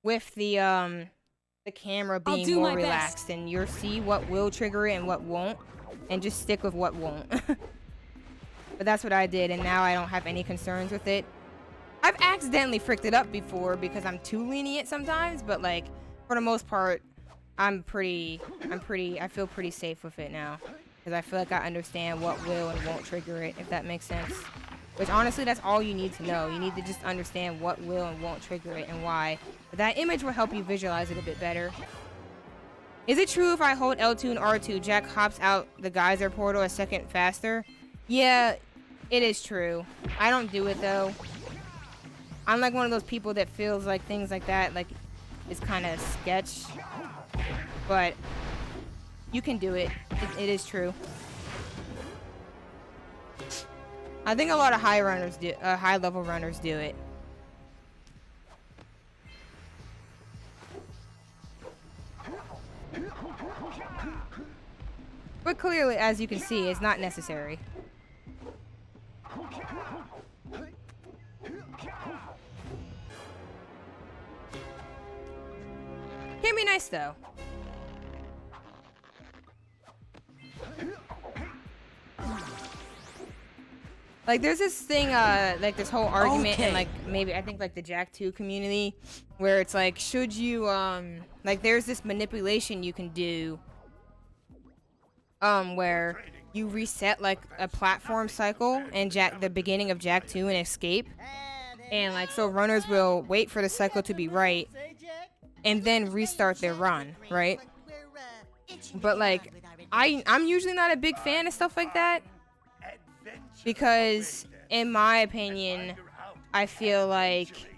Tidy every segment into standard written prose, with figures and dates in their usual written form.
with the camera being more relaxed, and you'll see what will trigger it and what won't, and just stick with what won't. But that's what I did, and now I don't have any concerns with it. I've accidentally fricked it up before because I'm too lenient sometimes, but like for the most part, I feel pretty safe with it now, because I feel like I understand what will and won't trigger it, if that makes sense. Which honestly, that's all you need to know. You need to just understand what will and won't trigger it and why. But that image will help you visualize it a bit better. Is it true if I hold L2 and R2, Jak hops out the geyser portal a second faster? Yeah, it is true. I don't do it though. I'm like one of those people that feels like things like that like is kind of sketch. But you can do it. It is true. I think a lot of high level runners do it. But clearly, as you can see, it's not necessary. Can be nice though. Like there's this thing, like this whole argument in like maybe I think like the Jak 2 community, where it's like, should you like there's this manipulation you can do, where you reset like a platform cycle in the beginning of Jak 2 and escape, and like so runners will wait for the cycle to be right, and then restart their run, right? But like I'm usually not a big fan of stuff like that. Because, in my opinion, I feel like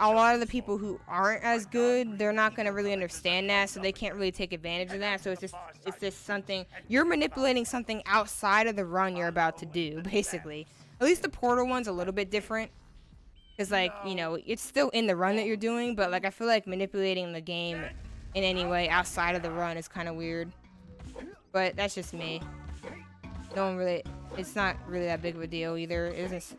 a lot of the people who aren't as good, they're not going to really understand that, so they can't really take advantage of that. So it's just something, you're manipulating something outside of the run you're about to do, basically. At least the portal one's a little bit different. Because, like, you know, it's still in the run that you're doing, but, like, I feel like manipulating the game in any way outside of the run is kind of weird. But that's just me. It's not really that big of a deal either.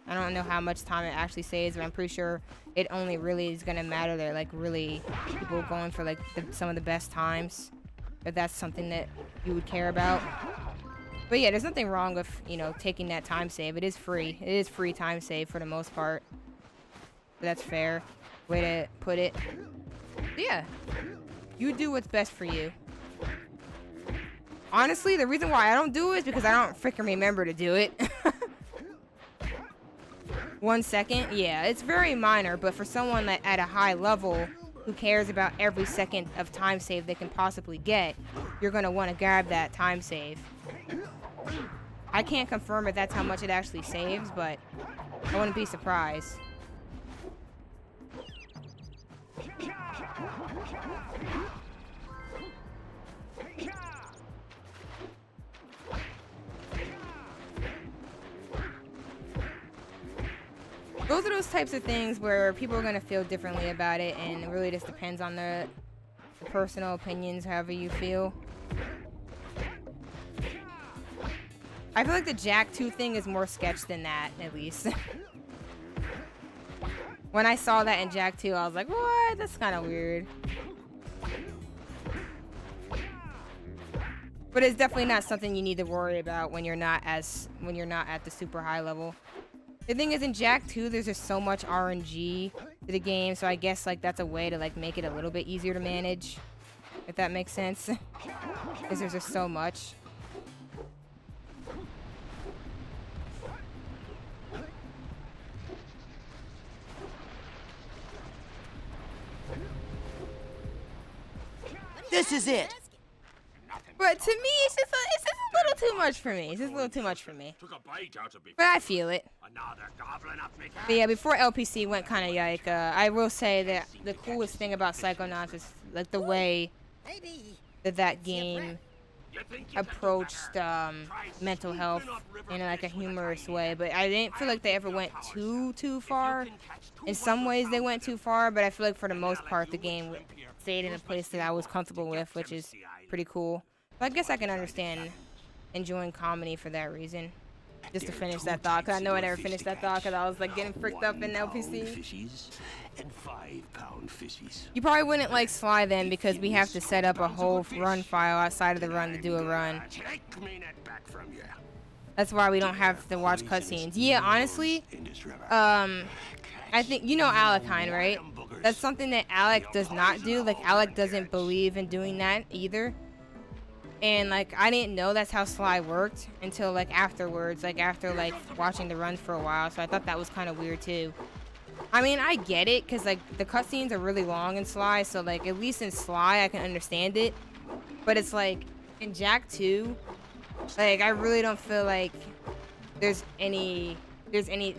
I don't know how much time it actually saves, but I'm pretty sure it only really is gonna matter that like really people going for like some of the best times, if that's something that you would care about. But yeah, there's nothing wrong with, you know, taking that time save. It is free. It is free time save for the most part. But that's fair way to put it. But yeah, you do what's best for you. Honestly, the reason why I don't do it is because I don't freaking remember to do it. 1 second? Yeah, it's very minor, but for someone that at a high level who cares about every second of time save they can possibly get, you're going to want to grab that time save. I can't confirm if that's how much it actually saves, but I wouldn't be surprised. Those are those types of things where people are going to feel differently about it, and it really just depends on the personal opinions, however you feel. I feel like the Jak 2 thing is more sketch than that, at least. When I saw that in Jak 2, I was like, what? That's kind of weird. But it's definitely not something you need to worry about when you're not at the super high level. The thing is, in Jak 2, there's just so much RNG to the game, so I guess like that's a way to like make it a little bit easier to manage, if that makes sense. Because there's just so much. This is it. But to me, it's just a little too much for me. It's just a little too much for me. But I feel it. But yeah, before LPC went kind of like, I will say that the coolest thing about Psychonauts is like the way that game approached mental health in like a humorous way. But I didn't feel like they ever went too far. In some ways they went too far, but I feel like for the most part the game stayed in a place that I was comfortable with, which is pretty cool. So I guess I can understand enjoying comedy for that reason. just to finish that thought, because I know I never finished that thought because I was like getting fricked up in LPC. Fishies and 5-pound fishies. You probably wouldn't like Sly then because we have to set up a whole run file outside of the run to do a run. That's why we don't have to watch cutscenes. Yeah, honestly, I think, you know Alekine, right? That's something that Alec does not do. Like, Alec doesn't believe in doing that either. And, like, I didn't know that's how Sly worked until, like, afterwards. Like, after, like, watching the runs for a while. So I thought that was kind of weird, too. I mean, I get it, because, like, the cutscenes are really long in Sly. So, like, at least in Sly, I can understand it. But it's, like, in Jak 2, like, I really don't feel like there's any,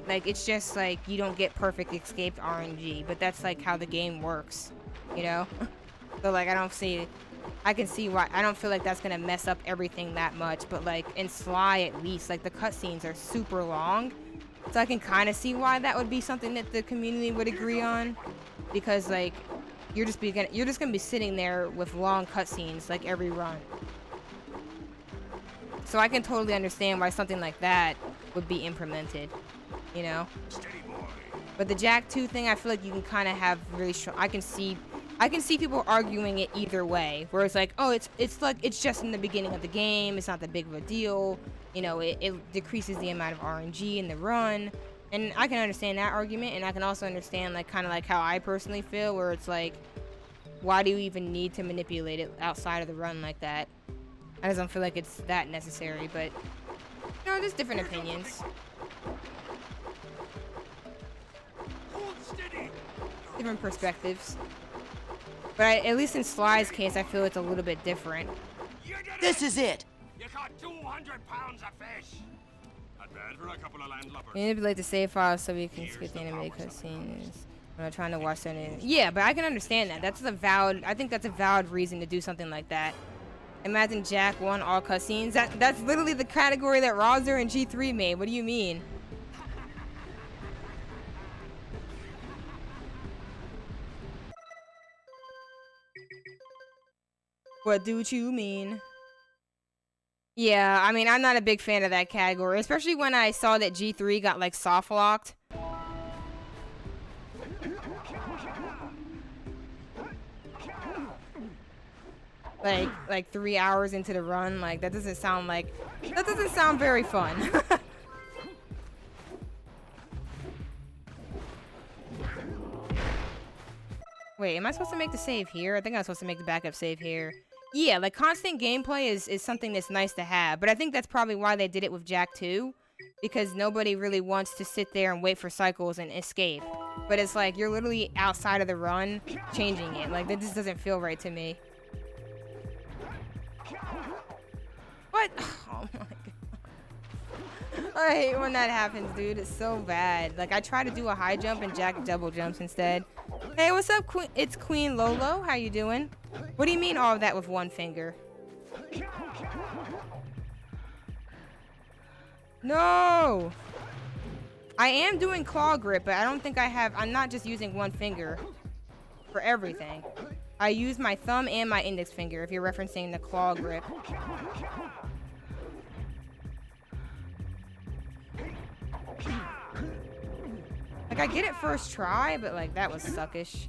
like, it's just, like, you don't get perfect escaped RNG. But that's, like, how the game works, you know? So, like, I can see why. I don't feel like that's gonna mess up everything that much, but like in Sly at least, like the cutscenes are super long, so I can kind of see why that would be something that the community would agree on, because like you're just gonna be sitting there with long cutscenes like every run. So I can totally understand why something like that would be implemented, you know. But the Jak 2 thing, I feel like you can kind of have really strong. I can see people arguing it either way, where it's like, oh, it's like it's just in the beginning of the game, it's not that big of a deal, you know, it decreases the amount of RNG in the run, and I can understand that argument, and I can also understand like kind of like how I personally feel, where it's like, why do you even need to manipulate it outside of the run like that? I just don't feel like it's that necessary, but you know, there's different opinions. Different perspectives. But at least in Sly's case, I feel it's a little bit different. This is it. You caught 200 pounds of fish. Not bad for a couple of landlubbers. Manipulate the save file so we can skip the animated cutscenes. When I'm trying to watch something. Yeah, but I can understand that. I think that's a valid reason to do something like that. Imagine Jak 1 all cutscenes. That's literally the category that Rozer and G3 made. What do you mean? What do you mean? Yeah, I mean, I'm not a big fan of that category, especially when I saw that G3 got like soft locked. Like 3 hours into the run, like that doesn't sound very fun. Wait, am I supposed to make the save here? I think I'm supposed to make the backup save here. Yeah, like constant gameplay is something that's nice to have, but I think that's probably why they did it with Jak 2, because nobody really wants to sit there and wait for cycles and escape. But it's like you're literally outside of the run changing it. Like that just doesn't feel right to me. What? Oh my god. I hate when that happens, dude. It's so bad. Like I try to do a high jump and Jak double jumps instead. Hey, what's up, Queen? It's Queen Lolo. How you doing? What do you mean all of that with one finger? No! I am doing claw grip, but I don't think I'm not just using one finger for everything. I use my thumb and my index finger if you're referencing the claw grip. Like, I get it first try, but, like, that was suckish.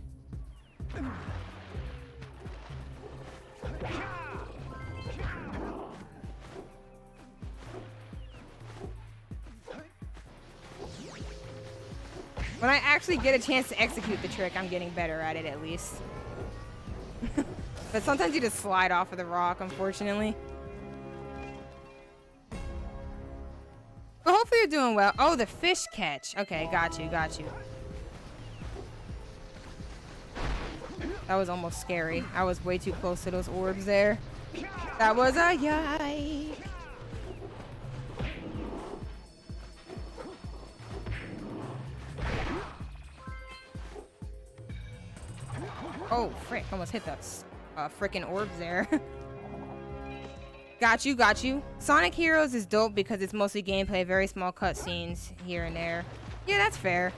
When I actually get a chance to execute the trick, I'm getting better at it, at least. But sometimes you just slide off of the rock, unfortunately. But hopefully you're doing well. Oh, the fish catch. Okay, got you, got you. That was almost scary. I was way too close to those orbs there. That was a yike. Oh, frick. Almost hit the frickin' orbs there. Got you, got you. Sonic Heroes is dope because it's mostly gameplay, very small cutscenes here and there. Yeah, that's fair.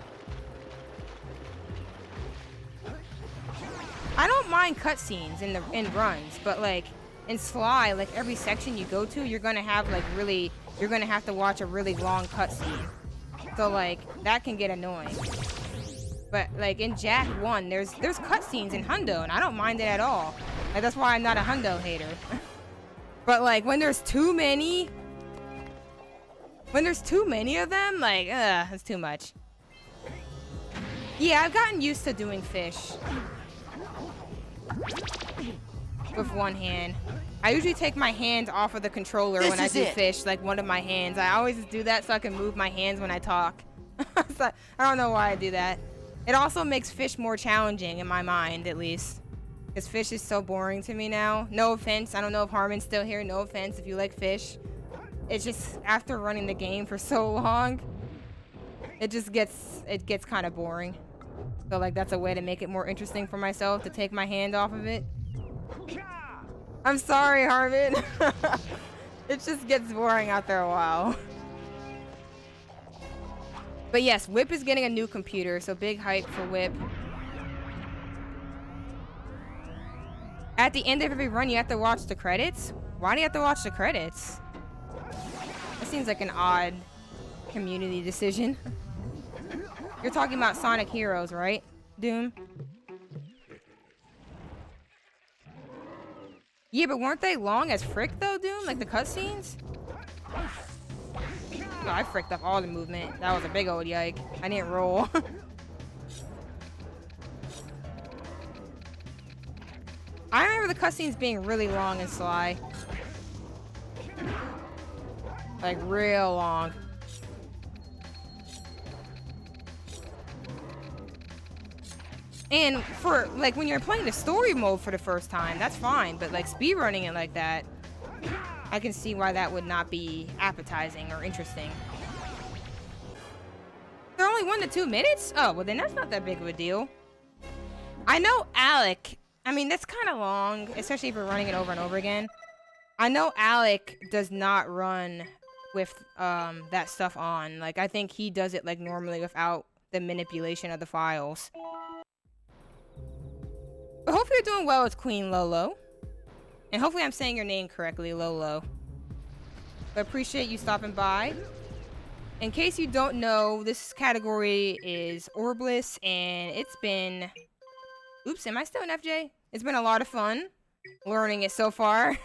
I don't mind cutscenes in runs, but like in Sly, like every section you go to, you're gonna have like really you're gonna have to watch a really long cutscene. So like that can get annoying. But like in Jak 1, there's cutscenes in Hundo, and I don't mind it at all. Like that's why I'm not a Hundo hater. But like when there's too many of them, like it's too much. Yeah, I've gotten used to doing fish with one hand. I usually take my hands off of the controller when I do fish, like one of my hands. I always do that so I can move my hands when I talk. So, I don't know why I do that. It also makes fish more challenging in my mind, at least. Because fish is so boring to me now. No offense. I don't know if Harmon's still here. No offense if you like fish. It's just, after running the game for so long, it gets kind of boring. So like that's a way to make it more interesting for myself, to take my hand off of it. I'm sorry, Harmon. It just gets boring after a while. But yes, Whip is getting a new computer, so big hype for Whip. At the end of every run, you have to watch the credits? Why do you have to watch the credits? That seems like an odd community decision. You're talking about Sonic Heroes, right, Doom? Yeah, but weren't they long as frick though, Doom? Like the cutscenes? Oh, I fricked up all the movement. That was a big old yike. I didn't roll. I remember the cutscenes being really long in Sly. Like real long. And for, like, when you're playing the story mode for the first time, that's fine. But, like, speedrunning it like that, I can see why that would not be appetizing or interesting. They're only 1 to 2 minutes? Oh, well, then that's not that big of a deal. I know Alec, I mean, that's kind of long, especially if you're running it over and over again. I know Alec does not run with that stuff on. Like, I think he does it, like, normally without the manipulation of the files. But hopefully you're doing well with Queen Lolo. And hopefully I'm saying your name correctly, Lolo. But appreciate you stopping by. In case you don't know, this category is Orbless, and it's been... Oops, am I still in FJ? It's been a lot of fun learning it so far.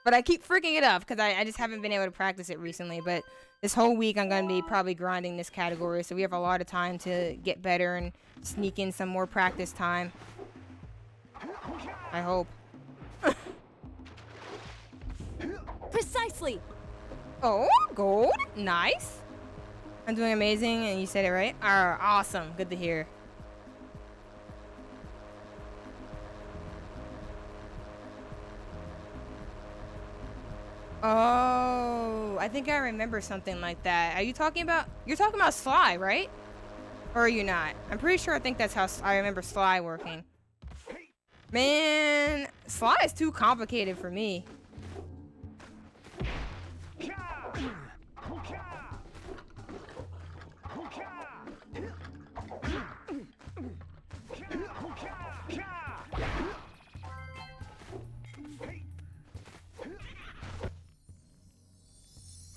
But I keep freaking it up because I just haven't been able to practice it recently. But this whole week I'm going to be probably grinding this category, so we have a lot of time to get better and sneak in some more practice time. I hope. Precisely. Oh, gold. Nice. I'm doing amazing, and you said it right. Awesome. Good to hear. Oh, I think I remember something like that. Are you talking about... You're talking about Sly, right? Or are you not? I'm pretty sure I think that's how I remember Sly working. Man, Sly is too complicated for me.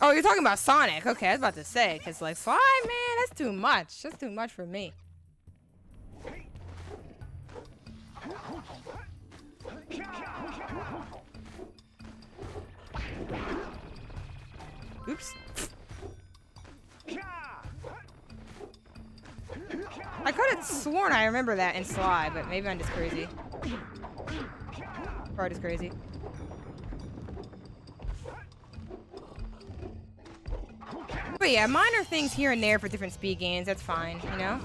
Oh, you're talking about Sonic. Okay, I was about to say, because, like, Sly, man, that's too much. That's too much for me. Oops. I could have sworn I remember that in Sly, but maybe I'm just crazy. Or just crazy. But yeah, minor things here and there for different speed games, that's fine, you know?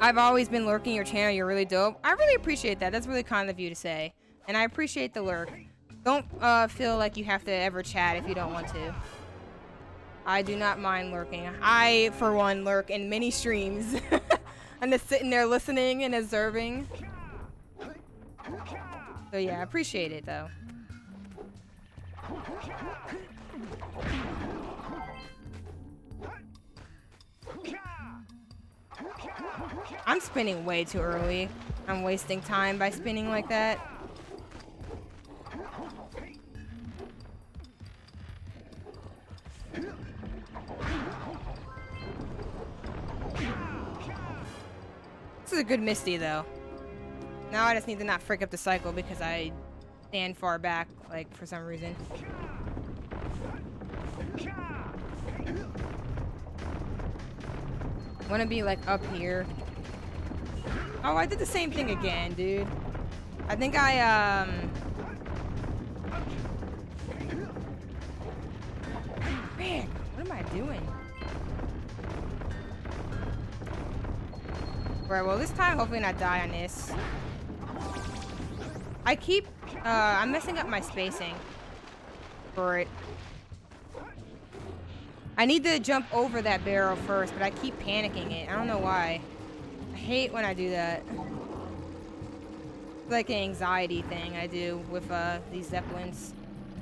I've always been lurking your channel, you're really dope. I really appreciate that, that's really kind of you to say. And I appreciate the lurk. Don't feel like you have to ever chat if you don't want to. I do not mind lurking. I, for one, lurk in many streams. I'm just sitting there listening and observing. So yeah, I appreciate it though. I'm spinning way too early. I'm wasting time by spinning like that. good Misty though. Now I just need to not frick up the cycle because I stand far back, like, for some reason. Wanna be, like, up here. Oh, I did the same thing again, dude. I think man, what am I doing? Right, well, this time, hopefully not die on this. I keep, I'm messing up my spacing for it. I need to jump over that barrel first, but I keep panicking it. I don't know why. I hate when I do that. It's like an anxiety thing I do with, these Zeppelins.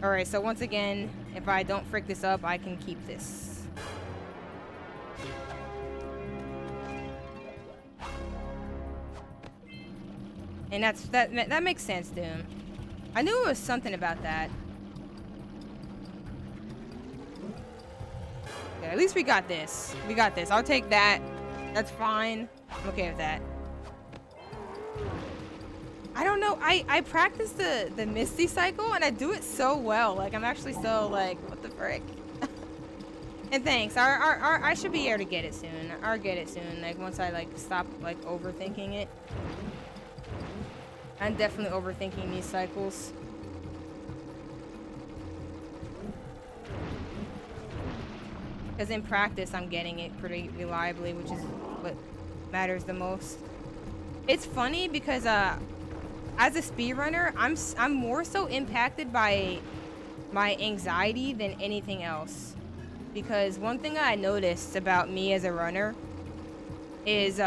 Alright, so once again, if I don't frick this up, I can keep this. And that makes sense, Doom. I knew it was something about that. Okay, at least we got this. We got this. I'll take that. That's fine. I'm okay with that. I don't know. I practice the Misty cycle and I do it so well. Like, I'm actually so like, what the frick? And thanks. I should be able to get it soon. I'll get it soon. Like, once I like stop like overthinking it. I'm definitely overthinking these cycles. Because in practice, I'm getting it pretty reliably, which is what matters the most. It's funny because as a speedrunner, I'm more so impacted by my anxiety than anything else. Because one thing I noticed about me as a runner is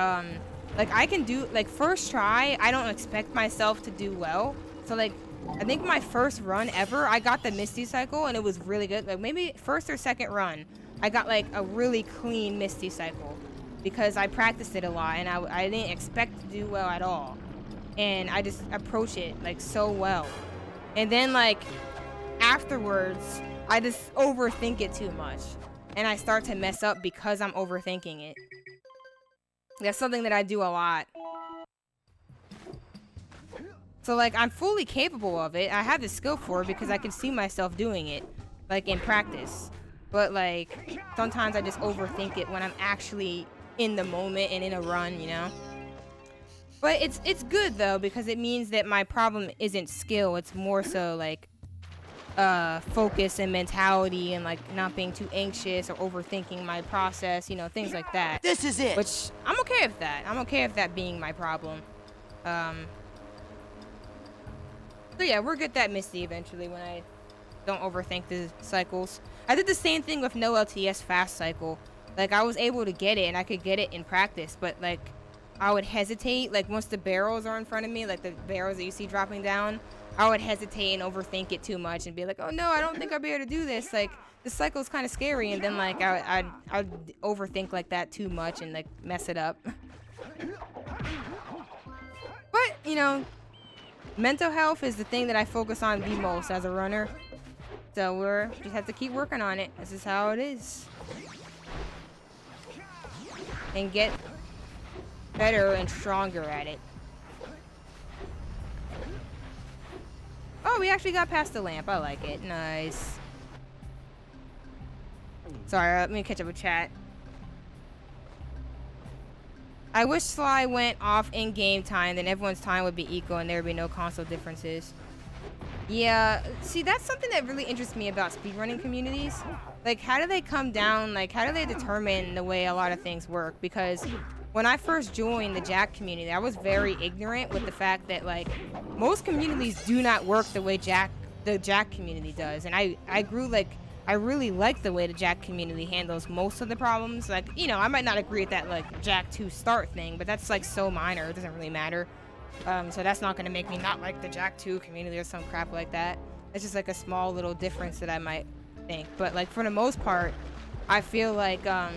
like, I can do, like, first try, I don't expect myself to do well. So, like, I think my first run ever, I got the Misty cycle, and it was really good. Like, maybe first or second run, I got, like, a really clean Misty cycle. Because I practiced it a lot, and I didn't expect to do well at all. And I just approach it, like, so well. And then, like, afterwards, I just overthink it too much. And I start to mess up because I'm overthinking it. That's something that I do a lot. So, like, I'm fully capable of it. I have the skill for it because I can see myself doing it, like, in practice. But, like, sometimes I just overthink it when I'm actually in the moment and in a run, you know? But it's good, though, because it means that my problem isn't skill. It's more so, like, focus and mentality and, like, not being too anxious or overthinking my process, you know, things like that. This is it. Which, I'm okay with that. I'm okay with that being my problem. So yeah, we'll get that Misty eventually when I don't overthink the cycles. I did the same thing with no LTS fast cycle. Like, I was able to get it and I could get it in practice, but, like, I would hesitate. Like, once the barrels are in front of me, like the barrels that you see dropping down, I would hesitate and overthink it too much and be like, oh no, I don't think I'll be able to do this. Like, this cycle's kind of scary. And then, like, I'd overthink like that too much and, like, mess it up. But, you know, mental health is the thing that I focus on the most as a runner. So we're just have to keep working on it. This is how it is. And get better and stronger at it. Oh, we actually got past the lamp. I like it. Nice. Sorry, let me catch up with chat. I wish Sly went off in game time, then everyone's time would be equal and there would be no console differences. Yeah, see, that's something that really interests me about speedrunning communities. Like, how do they come down, like, how do they determine the way a lot of things work? Because when I first joined the Jak community, I was very ignorant with the fact that, like, most communities do not work the way the Jak community does. And I grew, like, I really like the way the Jak community handles most of the problems. Like, you know, I might not agree with that, like, Jak 2 start thing, but that's, like, so minor, it doesn't really matter. So that's not gonna make me not like the Jak 2 community or some crap like that. It's just, like, a small little difference that I might think. But, like, for the most part, I feel like, a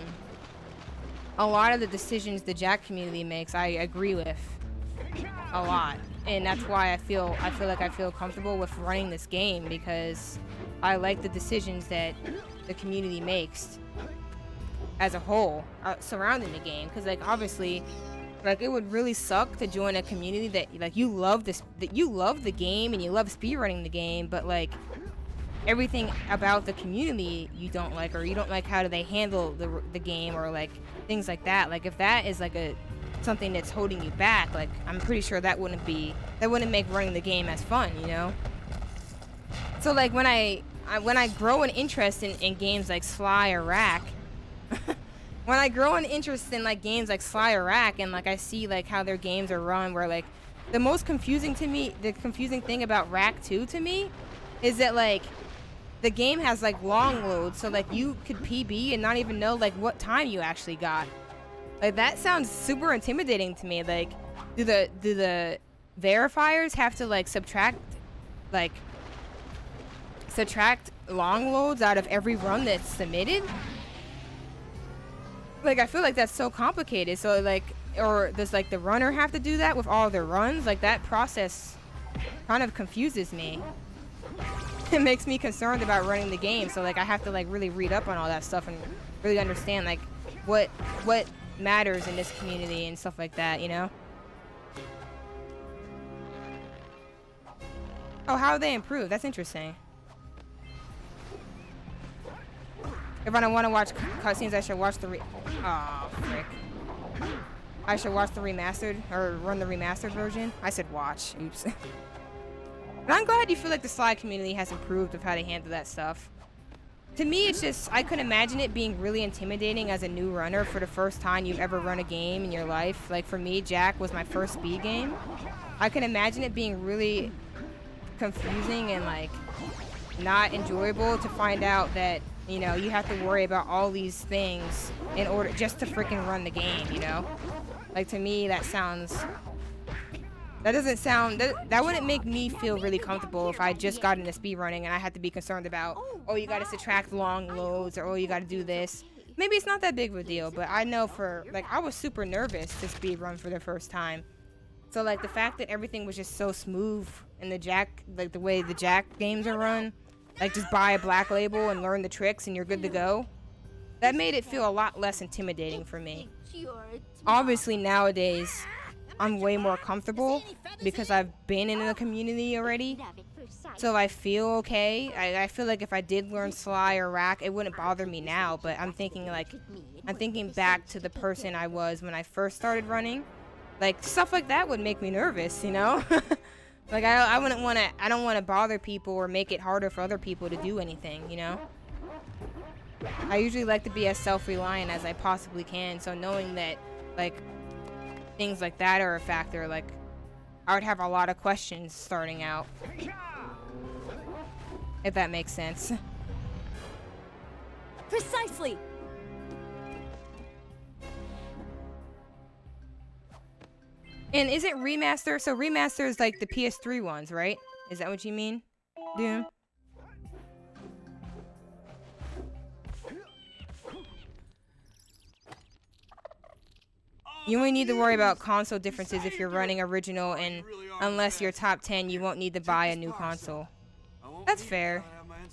lot of the decisions the Jak community makes, I agree with a lot. And that's why I feel like I feel comfortable with running this game, because I like the decisions that the community makes as a whole surrounding the game. Because, like, obviously, Like, it would really suck to join a community that, like, you love this, that you love the game and you love speedrunning the game, but, like, everything about the community you don't like, or you don't like how do they handle the game, or, like, things like that. Like, if that is, like, something that's holding you back, like, I'm pretty sure that wouldn't make running the game as fun, you know? So, like, when I grow an interest in games like Sly or Rack, when I grow an interest in, like, games like Sly or Rack, and, like, I see, like, how their games are run, where, like, the confusing thing about Rack 2 to me is that, like, the game has, like, long loads, so, like, you could PB and not even know, like, what time you actually got. Like, that sounds super intimidating to me. Like, do the verifiers have to, like, subtract long loads out of every run that's submitted? Like, I feel like that's so complicated. So, like, or does, like, the runner have to do that with all their runs? Like, that process kind of confuses me. It makes me concerned about running the game. So, like, I have to, like, really read up on all that stuff and really understand, like, what matters in this community and stuff like that, you know? Oh, how they improve? That's interesting. If I don't want to watch cutscenes, I should watch the oh, frick. I should watch the remastered, or run the remastered version. I said watch. Oops. But I'm glad you feel like the Sly community has improved with how they handle that stuff. To me, it's just, I could imagine it being really intimidating as a new runner for the first time you've ever run a game in your life. Like, for me, Jak was my first speed game. I can imagine it being really confusing and, like, not enjoyable to find out that, you know, you have to worry about all these things in order just to freaking run the game, you know? Like, to me, that doesn't sound, that wouldn't make me feel really comfortable if I just got into speedrunning and I had to be concerned about, oh, you gotta subtract long loads, or oh, you gotta do this. Maybe it's not that big of a deal, but I know I was super nervous to speedrun for the first time. So, like, the fact that everything was just so smooth in the Jak, like, the way the Jak games are run, like, just buy a black label and learn the tricks and you're good to go, that made it feel a lot less intimidating for me. Obviously, nowadays, I'm way more comfortable because I've been in the community already, so I feel okay. I feel like if I did learn Sly or Rack, it wouldn't bother me now, but I'm thinking back to the person I was when I first started running. Like, stuff like that would make me nervous, you know? Like, I don't want to bother people or make it harder for other people to do anything, you know? I usually like to be as self-reliant as I possibly can, so knowing that, like, things like that are a factor, like, I would have a lot of questions starting out. If that makes sense. Precisely! And is it remaster? So remaster is like the PS3 ones, right? Is that what you mean, Doom? You only need to worry about console differences if you're running original, and unless you're top 10, you won't need to buy a new console. That's fair.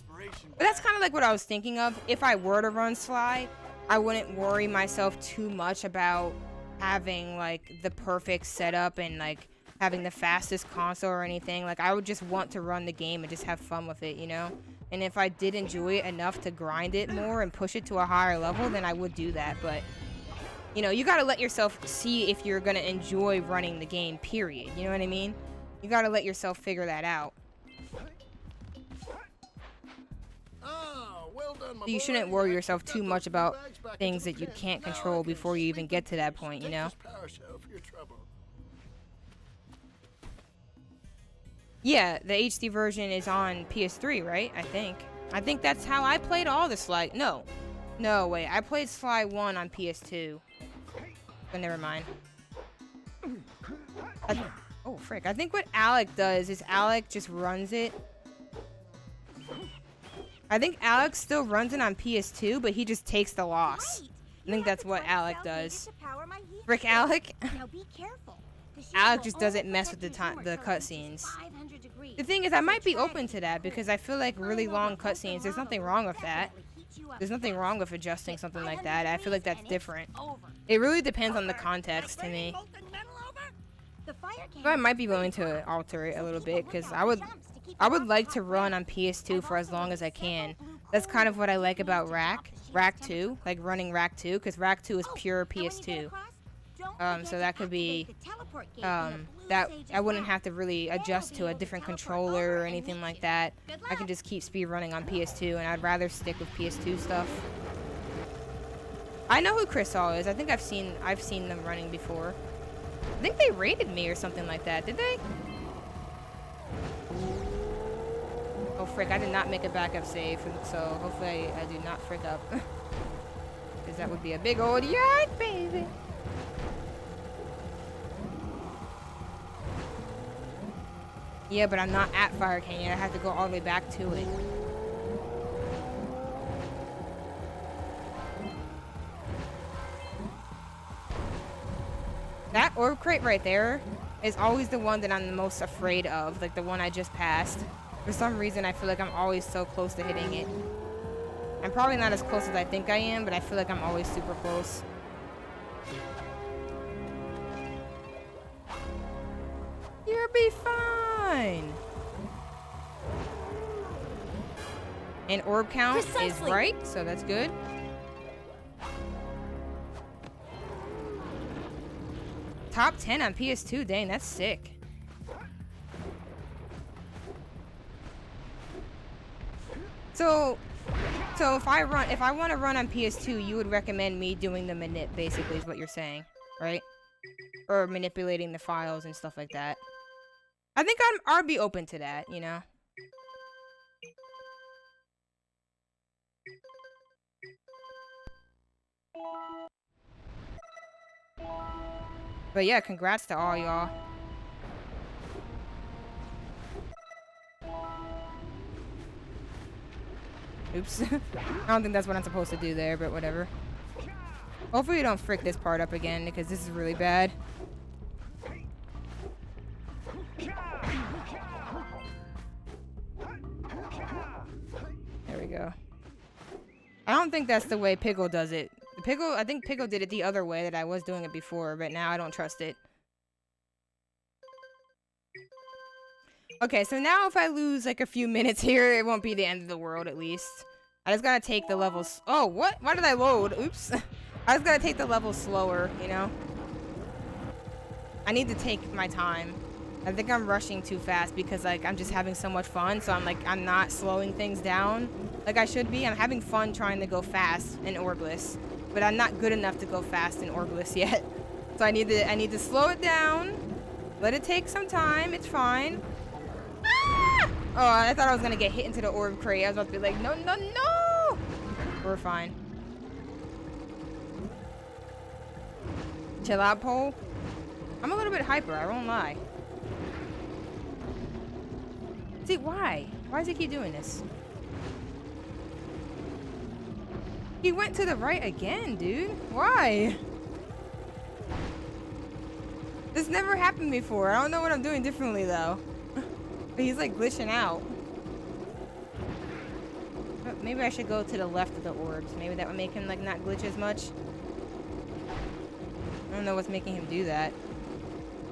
But that's kind of like what I was thinking of. If I were to run Sly, I wouldn't worry myself too much about having, like, the perfect setup and, like, having the fastest console or anything. Like, I would just want to run the game and just have fun with it, you know? And if I did enjoy it enough to grind it more and push it to a higher level, then I would do that. But, you know, you gotta let yourself see if you're gonna enjoy running the game, period. You know what I mean? You gotta let yourself figure that out. You shouldn't worry yourself too much about things that you can't control before you even get to that point, you know? Yeah, the HD version is on PS3, right? I think that's how I played all the Sly. No, wait. I played Sly 1 on PS2. But never mind. Oh, frick. I think what Alec does is Alec just runs it. I think Alex still runs it on PS2, but he just takes the loss. I think that's what Alec does. Frick Alec? Alec just doesn't mess with the cutscenes. The thing is, I might be open to that because I feel like really long cutscenes, there's nothing wrong with that. There's nothing wrong with adjusting something like that. I feel like that's different. It really depends on the context to me. So I might be willing to alter it a little bit because I would like to run on PS2 for as long as I can. That's kind of what I like about Rack 2, like running Rack 2, because Rack 2 is pure PS2. So that could be that I wouldn't have to really adjust to a different controller or anything like that. I can just keep speed running on PS2, and I'd rather stick with PS2 stuff. I know who Chris All is. I think I've seen them running before. I think they raided me or something like that. Did they? Oh frick! I did not make a backup save, so hopefully I do not frick up, because that would be a big old yike, baby. Yeah, but I'm not at Fire Canyon. I have to go all the way back to it. That orb crate right there is always the one that I'm the most afraid of, like the one I just passed. For some reason, I feel like I'm always so close to hitting it. I'm probably not as close as I think I am, but I feel like I'm always super close. You'll be fine. And orb count is right, so that's good. Top 10 on PS2, dang, that's sick. So if I want to run on PS2, you would recommend me doing the manip, basically, is what you're saying, right? Or manipulating the files and stuff like that. I think I'd be open to that, you know? But yeah, congrats to all y'all. Oops. I don't think that's what I'm supposed to do there, but whatever. Hopefully you don't frick this part up again, because this is really bad. There we go. I don't think that's the way Pickle does it. I think Pickle did it the other way that I was doing it before, but now I don't trust it. Okay, so now if I lose like a few minutes here, it won't be the end of the world at least. I just gotta take the levels. Oh, what? Why did I load? Oops. I just gotta take the levels slower, you know? I need to take my time. I think I'm rushing too fast because like I'm just having so much fun, so I'm not slowing things down like I should be. I'm having fun trying to go fast in Orbless, but I'm not good enough to go fast in Orbless yet. So I need to slow it down. Let it take some time. It's fine. Ah! Oh, I thought I was gonna get hit into the orb crate. I was about to be like, no, no, no! We're fine. Chill out, Pole. I'm a little bit hyper, I won't lie. See, why? Why does he keep doing this? He went to the right again, dude. Why? This never happened before. I don't know what I'm doing differently, though. But he's, like, glitching out. But maybe I should go to the left of the orbs. Maybe that would make him, like, not glitch as much. I don't know what's making him do that.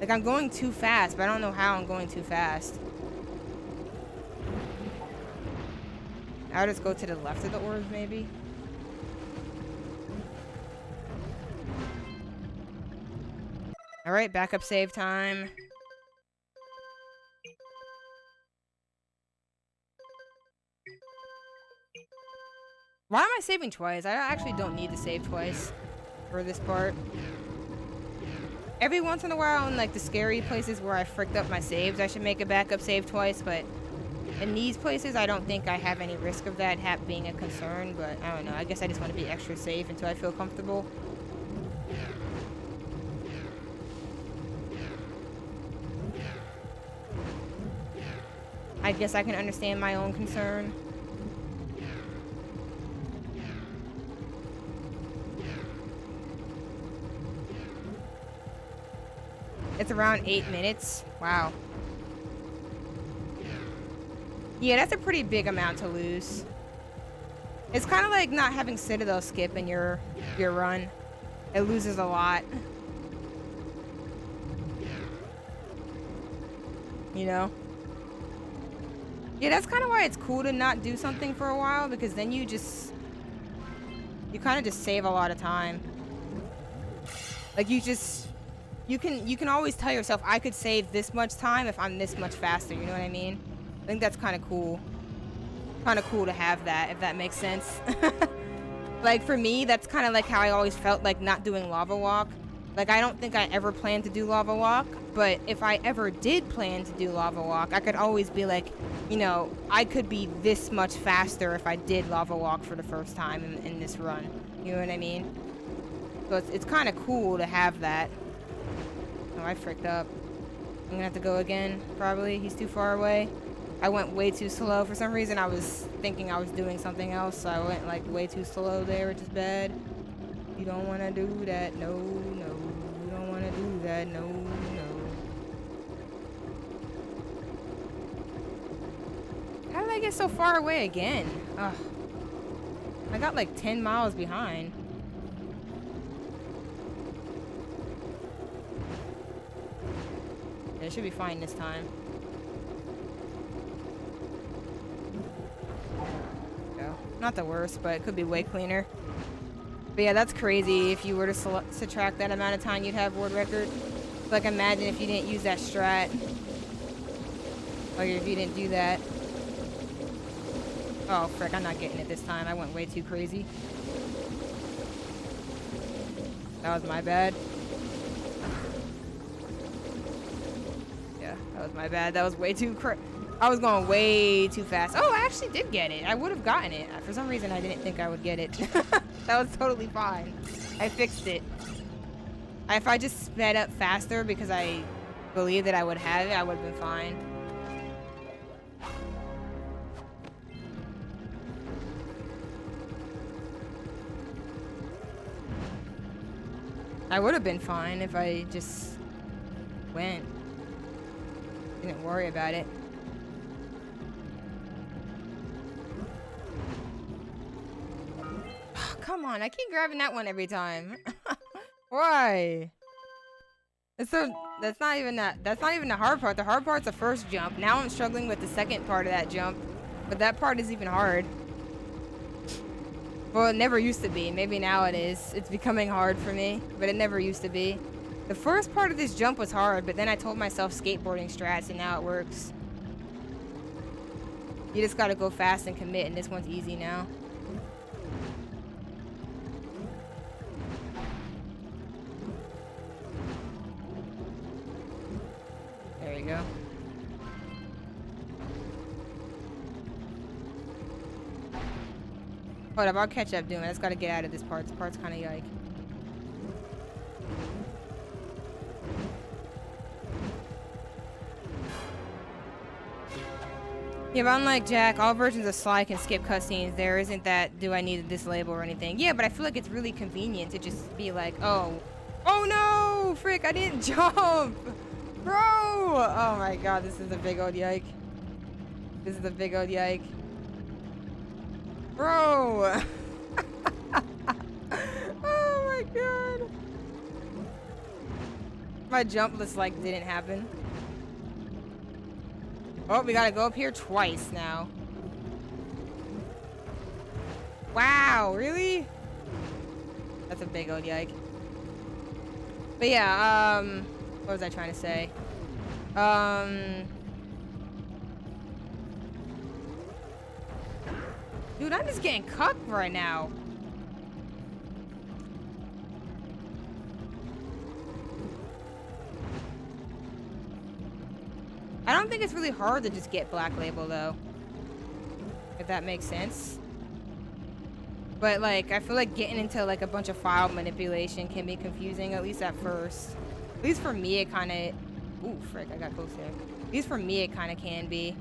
Like, I'm going too fast, but I don't know how I'm going too fast. I'll just go to the left of the orbs, maybe. Alright, backup save time. Why am I saving twice? I actually don't need to save twice for this part. Every once in a while in like the scary places where I fricked up my saves, I should make a backup save twice, but in these places I don't think I have any risk of that being a concern, but I don't know. I guess I just want to be extra safe until I feel comfortable. I guess I can understand my own concern. It's around 8 minutes. Wow. Yeah, that's a pretty big amount to lose. It's kind of like not having Citadel skip in your run. It loses a lot. You know? Yeah, that's kind of why it's cool to not do something for a while, because then you kind of just save a lot of time. Like you can always tell yourself, I could save this much time if I'm this much faster, you know what I mean? I think that's kind of cool. Kind of cool to have that, if that makes sense. Like for me, that's kind of like how I always felt like not doing lava walk. Like I don't think I ever planned to do lava walk, but if I ever did plan to do lava walk, I could always be like, you know, I could be this much faster if I did lava walk for the first time in this run. You know what I mean? So it's kind of cool to have that. Oh, I fricked up. I'm gonna have to go again, probably. He's too far away. I went way too slow. For some reason, I was thinking I was doing something else, so I went like way too slow there, which is bad. You don't want to do that. No, no. You don't want to do that. No, no. How did I get so far away again? Ugh. I got like 10 miles behind. It should be fine this time. Go. Not the worst, but it could be way cleaner. But yeah, that's crazy. If you were to subtract that amount of time, you'd have world record. Like imagine if you didn't use that strat. Or if you didn't do that. Oh frick, I'm not getting it this time. I went way too crazy. That was my bad. That was my bad. That was way too I was going way too fast. Oh, I actually did get it. I would have gotten it. For some reason, I didn't think I would get it. That was totally fine. I fixed it. If I just sped up faster because I believed that I would have it, I would have been fine. I would have been fine if I just went. Didn't worry about it. Oh, come on, I keep grabbing that one every time. Why? It's so that's not even the hard part. The hard part's the first jump. Now I'm struggling with the second part of that jump. But that part is even hard. Well, it never used to be. Maybe now it is. It's becoming hard for me, but it never used to be. The first part of this jump was hard, but then I told myself skateboarding strats, and now it works. You just gotta go fast and commit, and this one's easy now. There you go. Hold up, I'll catch up doing it. I just gotta get out of this part. This part's kinda yike. Yeah, but unlike Jak, all versions of Sly can skip cutscenes. There isn't that, do I need this label or anything. Yeah, but I feel like it's really convenient to just be like, oh no, frick, I didn't jump. Bro! Oh my god, this is a big old yike. This is a big old yike. Bro! Oh my god. My jump just like didn't happen. Oh, we gotta go up here twice now. Wow, really? That's a big old yike. But yeah, what was I trying to say? Dude, I'm just getting cucked right now. I don't think it's really hard to just get Black Label, though. If that makes sense. But, like, I feel like getting into, like, a bunch of file manipulation can be confusing, at least at first. At least for me, it kind of... Ooh, frick, I got close there. At least for me, it kind of can be.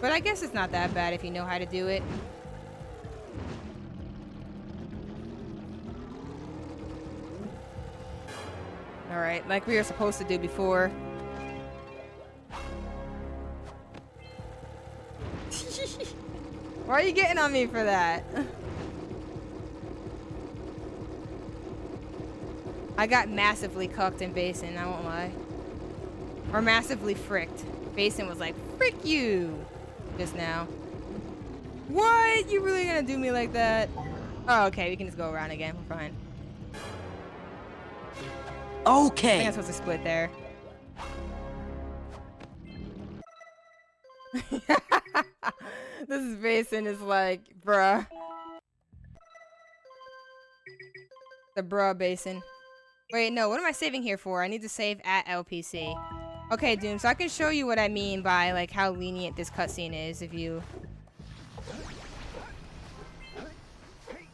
But I guess it's not that bad if you know how to do it. Alright, like we were supposed to do before. Why are you getting on me for that? I got massively cucked in Basin, I won't lie. Or massively fricked. Basin was like, frick you! Just now. What? You really gonna do me like that? Oh, okay, we can just go around again. We're fine. Okay. I think I'm supposed to split there. This is Basin is like, bruh. The bruh Basin. Wait, no, what am I saving here for? I need to save at LPC. Okay, Doom, so I can show you what I mean by like how lenient this cutscene is if you...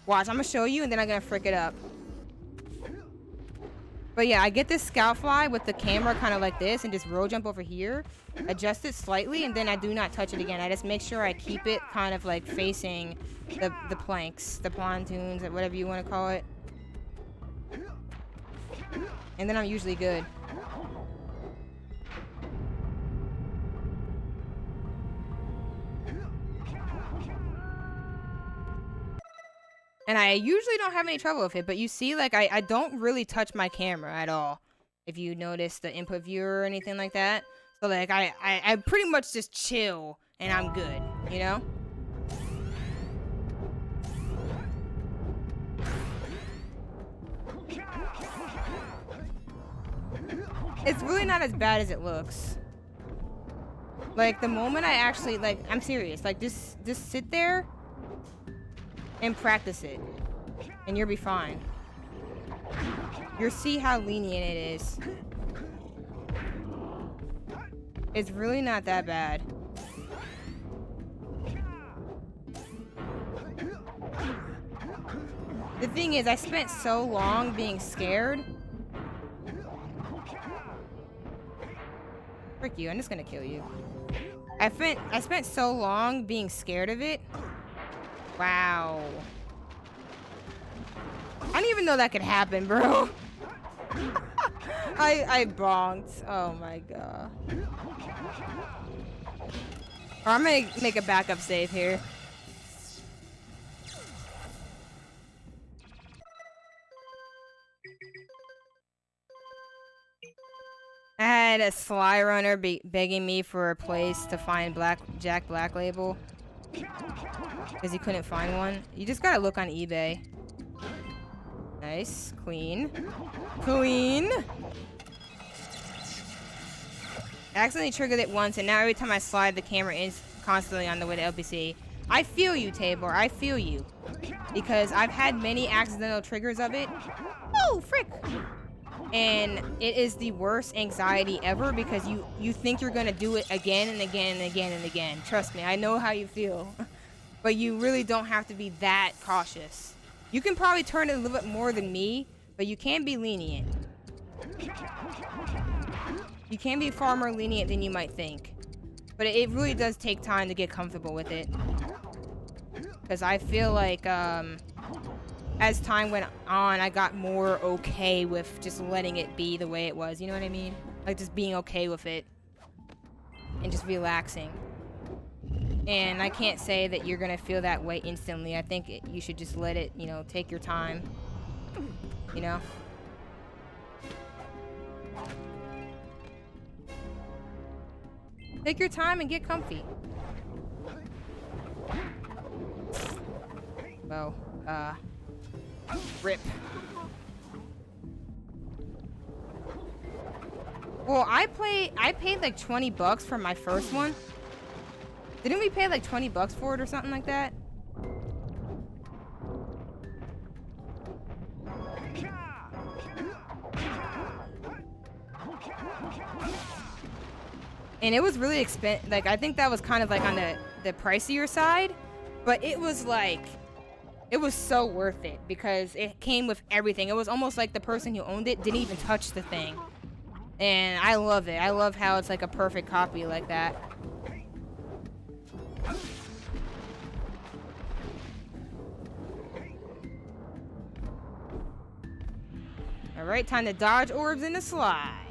Watch, I'm gonna show you and then I'm gonna frick it up. But yeah, I get this scout fly with the camera kind of like this and just roll jump over here, adjust it slightly, and then I do not touch it again. I just make sure I keep it kind of like facing the planks, the pontoons, or whatever you want to call it. And then I'm usually good. And I usually don't have any trouble with it, but you see, like, I don't really touch my camera at all. If you notice the input viewer or anything like that. So, like, I pretty much just chill, and I'm good, you know? It's really not as bad as it looks. Like, the moment I actually, like, I'm serious. Like, just sit there and practice it, and you'll be fine. You'll see how lenient it is. It's really not that bad. The thing is, I spent so long being scared. Frick you, I'm just gonna kill you. I spent so long being scared of it. Wow. I didn't even know that could happen, bro. I bonked. Oh my god. Or I'm gonna make a backup save here. I had a Sly Runner begging me for a place to find Jack Black Label. Because he couldn't find one. You just gotta look on eBay. Nice. Clean. Clean! I accidentally triggered it once, and now every time I slide, the camera is constantly on the way to LPC. I feel you, Tabor. I feel you. Because I've had many accidental triggers of it. Oh, frick! And it is the worst anxiety ever because you think you're gonna do it again and again and again and again. Trust me, I know how you feel. But you really don't have to be that cautious. You can probably turn it a little bit more than me, but you can be lenient. You can be far more lenient than you might think. But it really does take time to get comfortable with it. Because I feel like, as time went on, I got more okay with just letting it be the way it was. You know what I mean? Like, just being okay with it. And just relaxing. And I can't say that you're going to feel that way instantly. I think you should just let it, you know, take your time. You know? Take your time and get comfy. Well, rip. Well, I paid like 20 bucks for my first one. Didn't we pay like 20 bucks for it or something like that? And it was really expensive. Like, I think that was kind of like on the pricier side, but it was like, it was so worth it because it came with everything. It was almost like the person who owned it didn't even touch the thing. And I love it. I love how it's like a perfect copy like that. Alright, time to dodge orbs in the slide.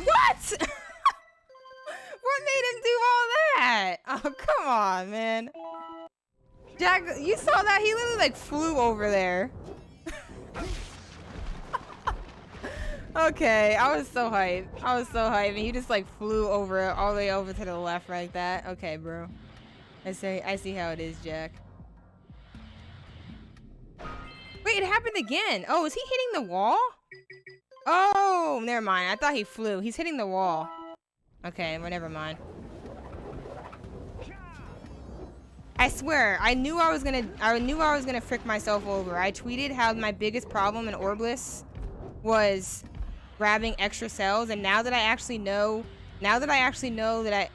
What? come on, man. Jak, you saw that? He literally like flew over there. Okay, I was so hyped. I was so hyped, and he just like flew over all the way over to the left like that. Okay, bro. I see how it is, Jak. Wait, it happened again. Oh, is he hitting the wall? Oh, never mind. I thought he flew. He's hitting the wall. Okay, well, never mind. I swear, I knew I was gonna frick myself over. I tweeted how my biggest problem in Orbless was grabbing extra cells, and now that I actually know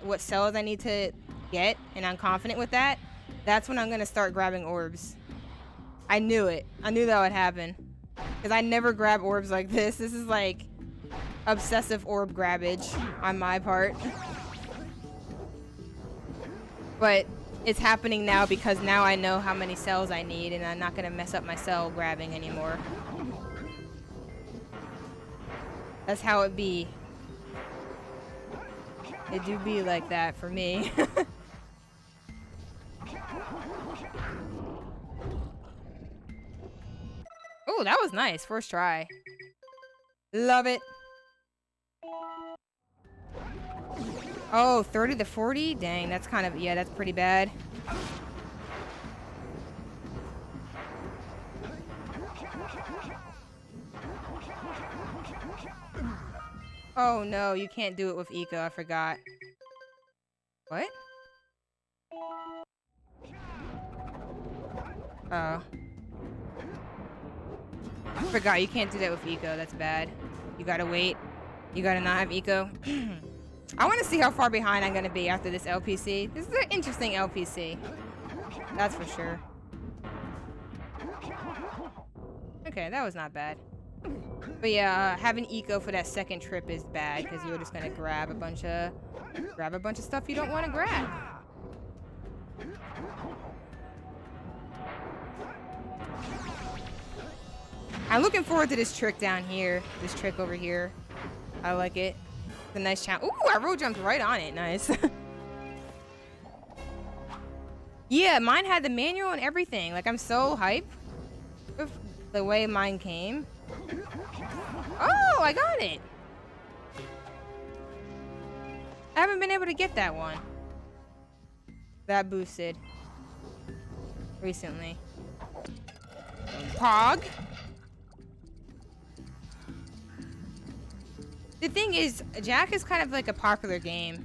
what cells I need to get, and I'm confident with that, that's when I'm gonna start grabbing orbs. I knew it. I knew that would happen. Because I never grab orbs like this. This is like obsessive orb grabbage on my part. But it's happening now because now I know how many cells I need, and I'm not gonna mess up my cell grabbing anymore. That's how it be. It do be like that for me. Oh, that was nice. First try. Love it. Oh, 30 to 40? Dang, that's kind of, yeah, that's pretty bad. Oh no, you can't do it with Eco, I forgot. What? Oh. I forgot, you can't do that with Eco, that's bad. You gotta wait. You gotta not have Eco. I wanna see how far behind I'm gonna be after this LPC. This is an interesting LPC. That's for sure. Okay, that was not bad. But yeah, having Eco for that second trip is bad because you're just gonna grab a bunch of stuff you don't want to grab. I'm looking forward to this trick down here. This trick over here. I like it. It's a nice challenge. Ooh, I road jumped right on it. Nice. Yeah, mine had the manual and everything. Like, I'm so hyped with the way mine came. Oh, I got it. I haven't been able to get that one. That boosted recently. Pog. The thing is, Jak is kind of like a popular game.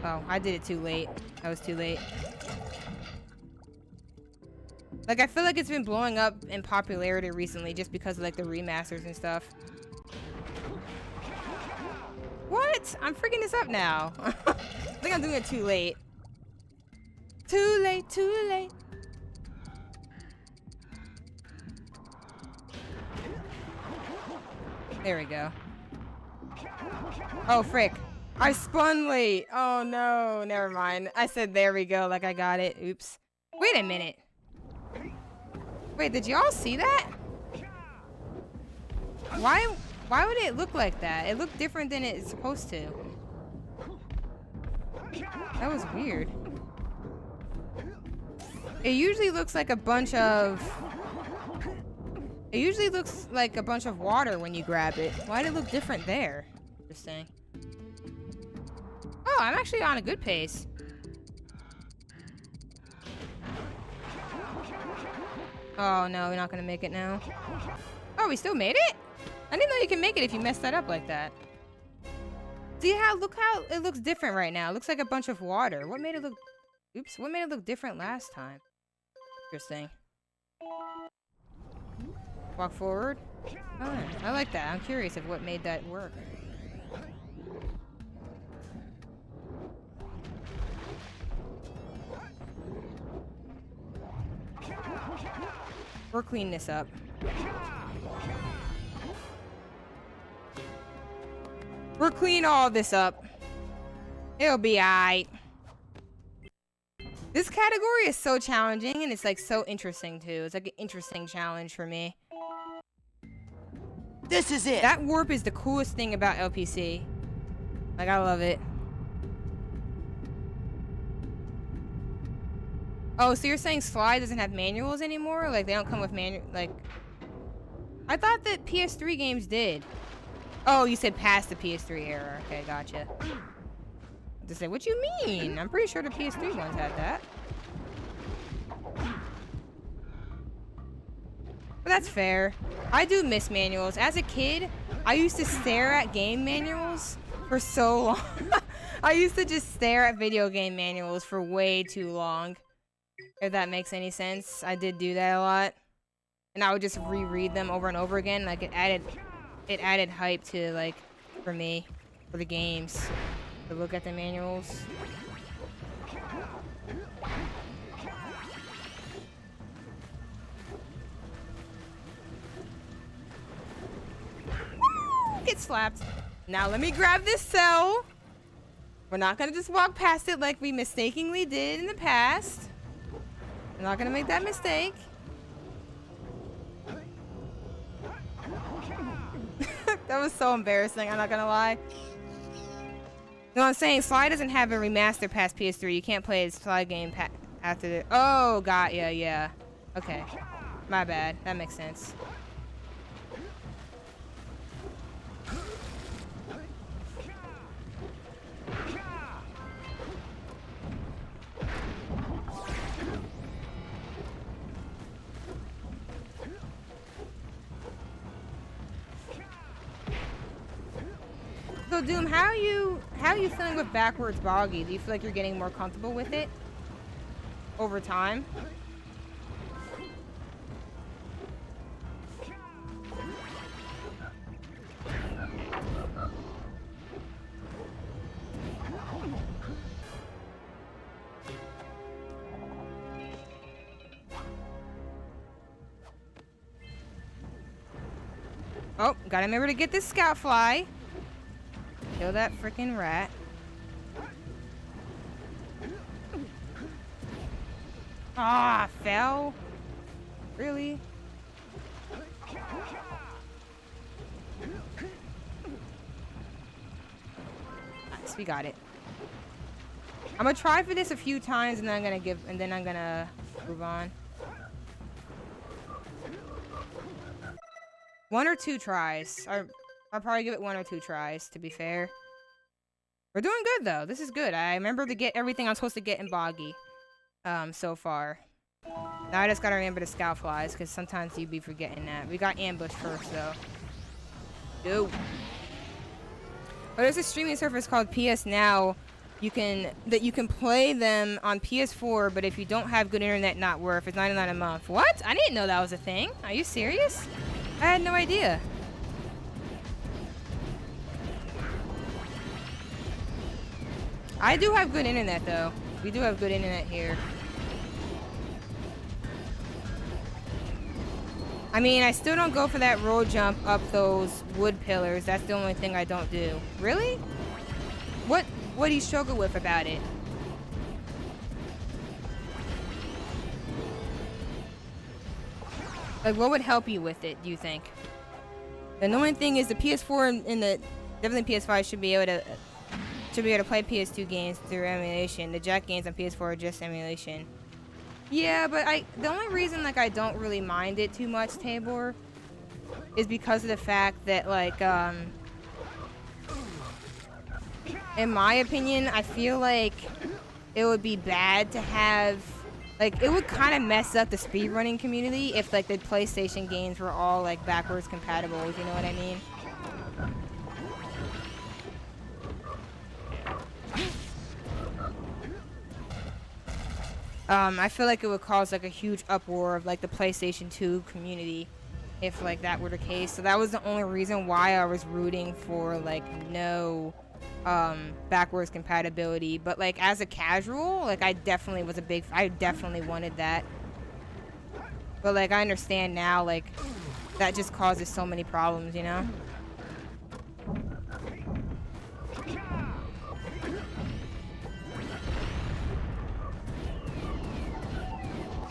Oh, I did it too late. I was too late. Like, I feel like it's been blowing up in popularity recently just because of, like, the remasters and stuff. What? I'm freaking this up now. I think I'm doing it too late. Too late, too late. There we go. Oh, frick. I spun late. Oh, no. Never mind. I said there we go like I got it. Oops. Wait a minute. Wait, did y'all see that? Why would it look like that? It looked different than it's supposed to. That was weird. It usually looks like a bunch of... It usually looks like a bunch of water when you grab it. Why did it look different there? Interesting. Oh, I'm actually on a good pace. Oh no, we're not gonna make it now. Oh, we still made it? I didn't know you can make it if you mess that up like that. See how, look how it looks different right now. It looks like a bunch of water. What made it look, oops, what made it look different last time? Interesting. Walk forward. Oh, I like that. I'm curious of what made that work. We'll clean this up. We'll clean all this up. It'll be alright. This category is so challenging and it's like so interesting too. It's like an interesting challenge for me. This is it. That warp is the coolest thing about LPC. Like, I love it. Oh, so you're saying Slide doesn't have manuals anymore? Like, they don't come with manual, like... I thought that PS3 games did. Oh, you said past the PS3 era. Okay, gotcha. To say, what you mean? I'm pretty sure the PS3 ones had that. But that's fair. I do miss manuals. As a kid, I used to stare at game manuals for so long. I used to just stare at video game manuals for way too long. If that makes any sense. I did do that a lot. And I would just reread them over and over again. Like, it added hype to, like, for me, for the games. To look at the manuals. Get slapped. Now let me grab this cell. We're not gonna just walk past it like we mistakenly did in the past. We're not gonna make that mistake. That was so embarrassing, I'm not gonna lie. No, I'm saying Slide doesn't have a remaster past PS3. You can't play a Slide game after the... Oh, got ya, yeah. Okay. My bad. That makes sense. So Doom, how are you feeling with backwards boggy? Do you feel like you're getting more comfortable with it over time? Oh, gotta remember to get this scout fly. Kill that freaking rat. Ah, fell. Really? Nice, we got it. I'm gonna try for this a few times and then I'm gonna move on. 1 or 2 tries. I'll probably give it 1 or 2 tries, to be fair. We're doing good, though. This is good. I remember to get everything I'm supposed to get in Boggy, so far. Now I just gotta remember the scout flies, because sometimes you'd be forgetting that. We got ambush first, though. Go. Oh, there's a streaming service called PS Now. You can play them on PS4, but if you don't have good internet, not worth. It's $99 a month. What? I didn't know that was a thing. Are you serious? I had no idea. I do have good internet, though. We do have good internet here. I mean, I still don't go for that roll jump up those wood pillars. That's the only thing I don't do. Really? What do you struggle with about it? Like, what would help you with it, do you think? The annoying thing is the PS4 and the definitely PS5 should be able to play PS2 games through emulation. The Jak games on PS4 are just emulation. Yeah, but the only reason like I don't really mind it too much, Tabor, is because of the fact that like in my opinion, I feel like it would be bad to have like it would kind of mess up the speedrunning community if like the PlayStation games were all like backwards compatible, if you know what I mean. I feel like it would cause like a huge uproar of like the PlayStation 2 community if like that were the case. So that was the only reason why I was rooting for like no backwards compatibility. But like as a casual, like I definitely wanted that. But like I understand now, like that just causes so many problems, you know?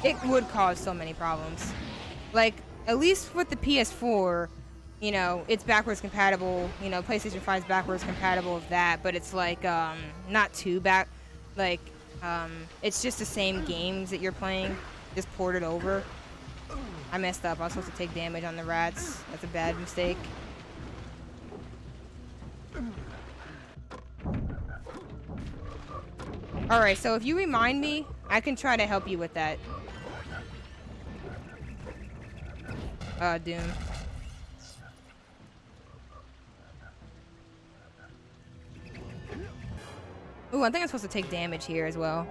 It would cause so many problems. Like, at least with the PS4, you know, it's backwards compatible. You know, PlayStation 5 is backwards compatible with that, but it's like, not too like, It's just the same games that you're playing, just ported over. I messed up. I was supposed to take damage on the rats. That's a bad mistake. Alright, so if you remind me, I can try to help you with that. Doom. Ooh, I think I'm supposed to take damage here as well.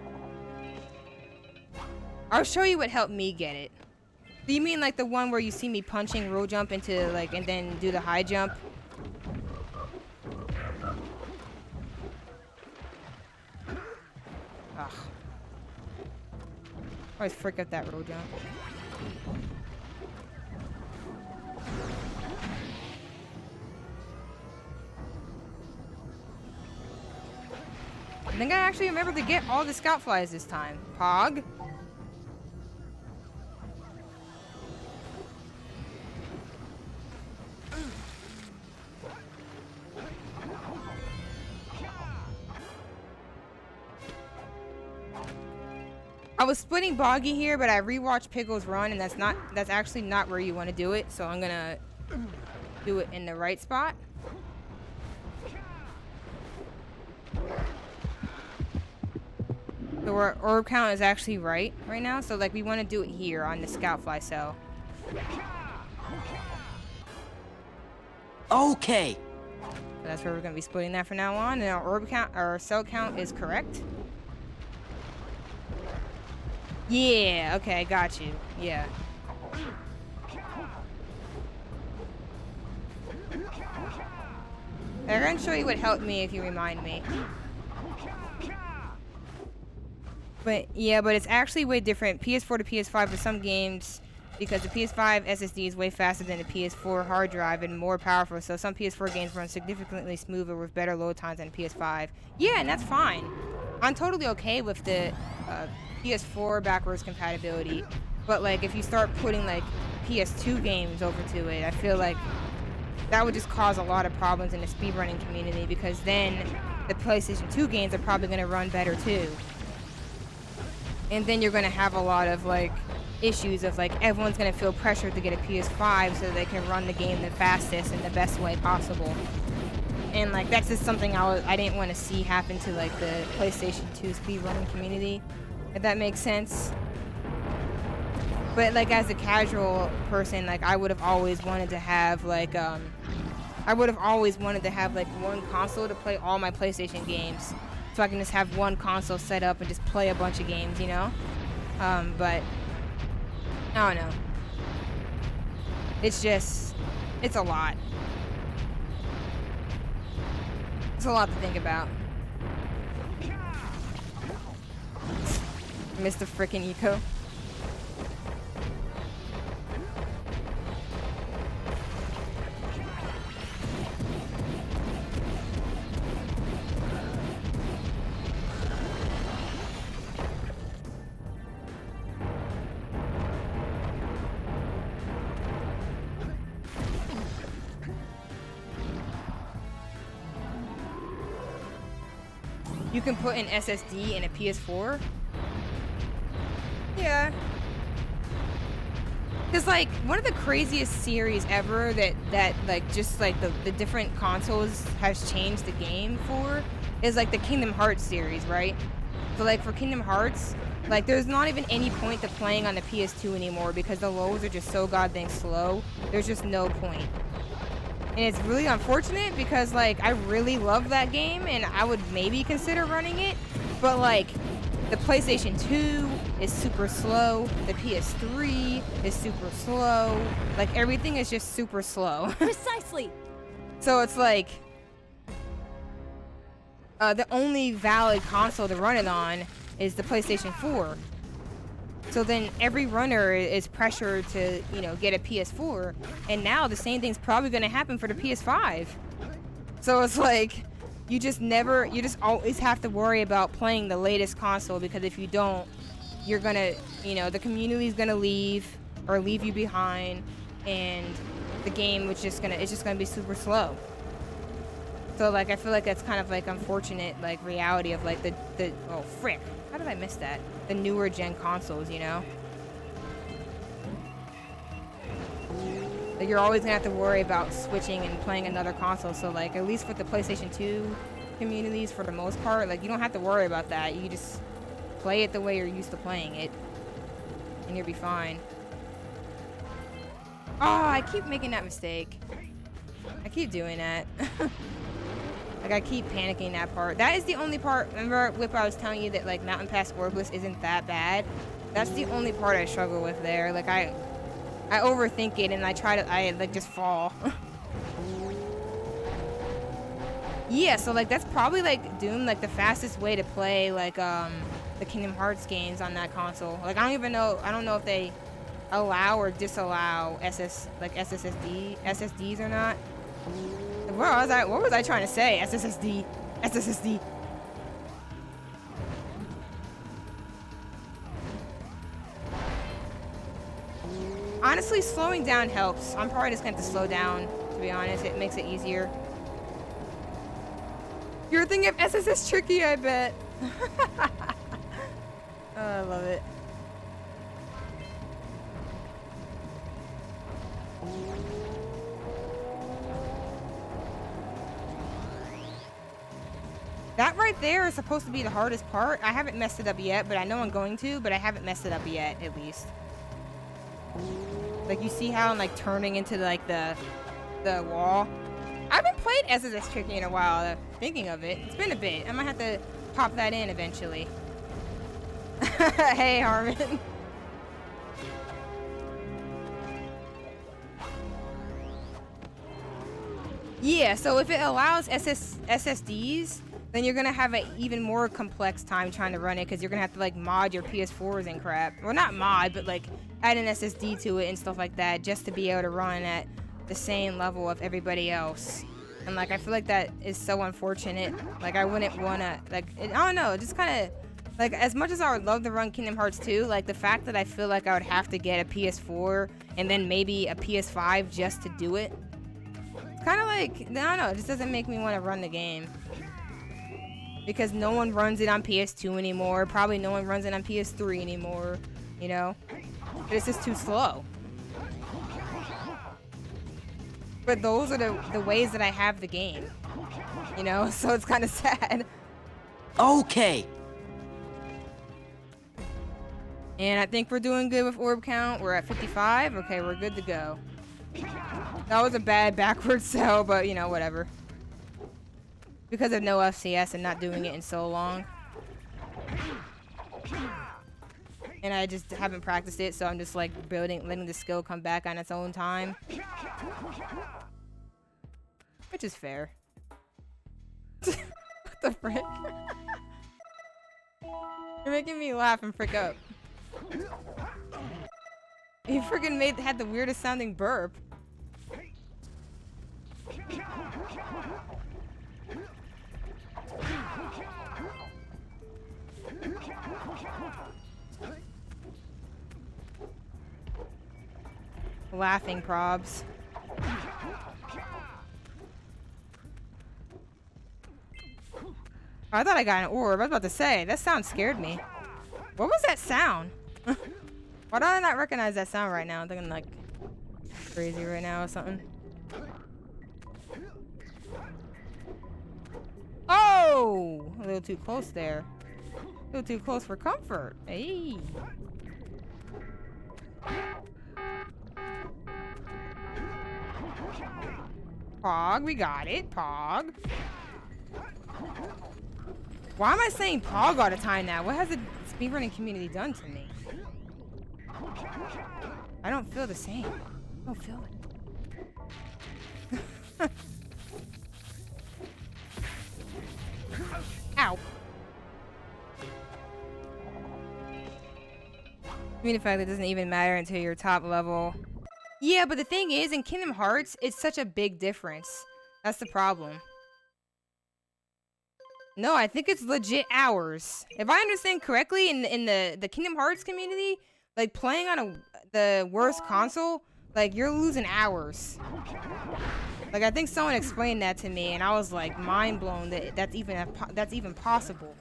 I'll show you what helped me get it. Do you mean like the one where you see me punching roll jump into like, and then do the high jump? Ugh. Always frick up that roll jump. I think I actually remembered to get all the scout flies this time. Pog. I was splitting Boggy here, but I rewatched Pickle's run, and that's actually not where you want to do it, so I'm gonna do it in the right spot. So our orb count is actually right now, so like we want to do it here on the scout fly cell. Okay. So that's where we're gonna be splitting that from now on, and our orb count, our cell count is correct. Yeah, okay, got you. Yeah. I'm gonna show you what helped me if you remind me. But yeah, but it's actually way different. PS4 to PS5 for some games, because the PS5 SSD is way faster than the PS4 hard drive and more powerful. So some PS4 games run significantly smoother with better load times than PS5. Yeah, and that's fine. I'm totally okay with the PS4 backwards compatibility. But like if you start putting like PS2 games over to it, I feel like that would just cause a lot of problems in the speedrunning community, because then the PlayStation 2 games are probably going to run better too. And then you're going to have a lot of like issues of like everyone's going to feel pressured to get a PS5 so they can run the game the fastest and the best way possible. And like that's just something I didn't want to see happen to like the PlayStation 2 speedrunning community, if that makes sense. But like as a casual person, like I would have always wanted to have like one console to play all my PlayStation games, so I can just have one console set up and just play a bunch of games, you know? But I don't know. It's a lot. It's a lot to think about. Mr. Frickin' Eco. You can put an SSD in a PS4? Yeah. Because like one of the craziest series ever that like just like the different consoles has changed the game for is like the Kingdom Hearts series, right? So like for Kingdom Hearts, like there's not even any point to playing on the PS2 anymore because the loads are just so goddamn slow. There's just no point. And it's really unfortunate because like I really love that game and I would maybe consider running it, but like the PlayStation 2 is super slow, the PS3 is super slow, like everything is just super slow. Precisely. So it's like the only valid console to run it on is the PlayStation 4. So then every runner is pressured to, you know, get a PS4, and now the same thing's probably going to happen for the PS5. So it's like you just always have to worry about playing the latest console, because if you don't, you're going to, you know, the community's going to leave you behind, and the game it's just going to be super slow. So like I feel like that's kind of like unfortunate like reality of like the oh frick. How did I miss that? The newer gen consoles, you know? Like, you're always gonna have to worry about switching and playing another console. So, like, at least with the PlayStation 2 communities, for the most part, like, you don't have to worry about that. You just play it the way you're used to playing it, and you'll be fine. Oh, I keep making that mistake. I keep doing that. Like, I keep panicking that part. That is the only part. Remember, Whip, I was telling you that, like, Mountain Pass Orbless isn't that bad? That's the only part I struggle with there. Like, I overthink it, and I like, just fall. Yeah, so, like, that's probably, like, Doom, like, the fastest way to play, like, the Kingdom Hearts games on that console. Like, I don't know if they allow or disallow SSDs or not. What was I trying to say? SSD. Honestly, slowing down helps. I'm probably just going to slow down, to be honest. It makes it easier. You're thinking of SSS tricky, I bet. Oh, I love it. That right there is supposed to be the hardest part. I haven't messed it up yet, but I know I'm going to, but I haven't messed it up yet, at least. Like, you see how I'm, like, turning into, like, the wall? I haven't played SSS Tricky in a while, thinking of it. It's been a bit. I might have to pop that in eventually. Hey, Harmon. Yeah, so if it allows SSDs, then you're gonna have an even more complex time trying to run it, because you're gonna have to, like, mod your PS4s and crap. Well, not mod, but, like, add an SSD to it and stuff like that, just to be able to run at the same level of everybody else. And, like, I feel like that is so unfortunate. Like, I wouldn't wanna, like, I don't know, just kind of, like, as much as I would love to run Kingdom Hearts 2, like, the fact that I feel like I would have to get a PS4 and then maybe a PS5 just to do it, it's kind of like, I don't know, it just doesn't make me want to run the game. Because no one runs it on PS2 anymore. Probably no one runs it on PS3 anymore, you know? But it's just too slow. But those are the ways that I have the game, you know? So it's kind of sad. Okay. And I think we're doing good with orb count. We're at 55. Okay, we're good to go. That was a bad backwards sell, but, you know, whatever. Because of no FCS and not doing it in so long. And I just haven't practiced it, so I'm just, like, letting the skill come back on its own time. Which is fair. What the frick? You're making me laugh and frick up. You freaking had the weirdest sounding burp. Laughing probs. I thought I got an orb. I was about to say, that sound scared me. What was that sound? Why do I not recognize that sound right now? I'm thinking, like, crazy right now or something. Oh! A little too close there. A little too close for comfort. Hey! Pog, we got it. Pog. Why am I saying Pog all the time now? What has the speedrunning community done to me? I don't feel the same. I don't feel it. Ow. I mean, the fact that it doesn't even matter until you're top level. Yeah, but the thing is, in Kingdom Hearts, it's such a big difference. That's the problem. No, I think it's legit hours. If I understand correctly, in the Kingdom Hearts community, like, playing on the worst console, like, you're losing hours. Like, I think someone explained that to me, and I was, like, mind blown that that's even possible.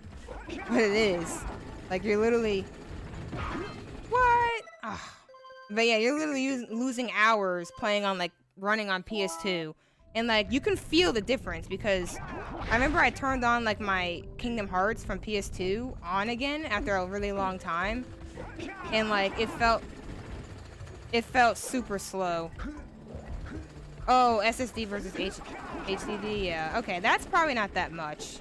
But it is. Like, you're literally... What? Ugh. But yeah, you're literally losing hours playing on, like, running on PS2. And, like, you can feel the difference because I remember I turned on, like, my Kingdom Hearts from PS2 on again after a really long time. And, like, it felt super slow. Oh, SSD versus HDD, yeah. Okay, that's probably not that much.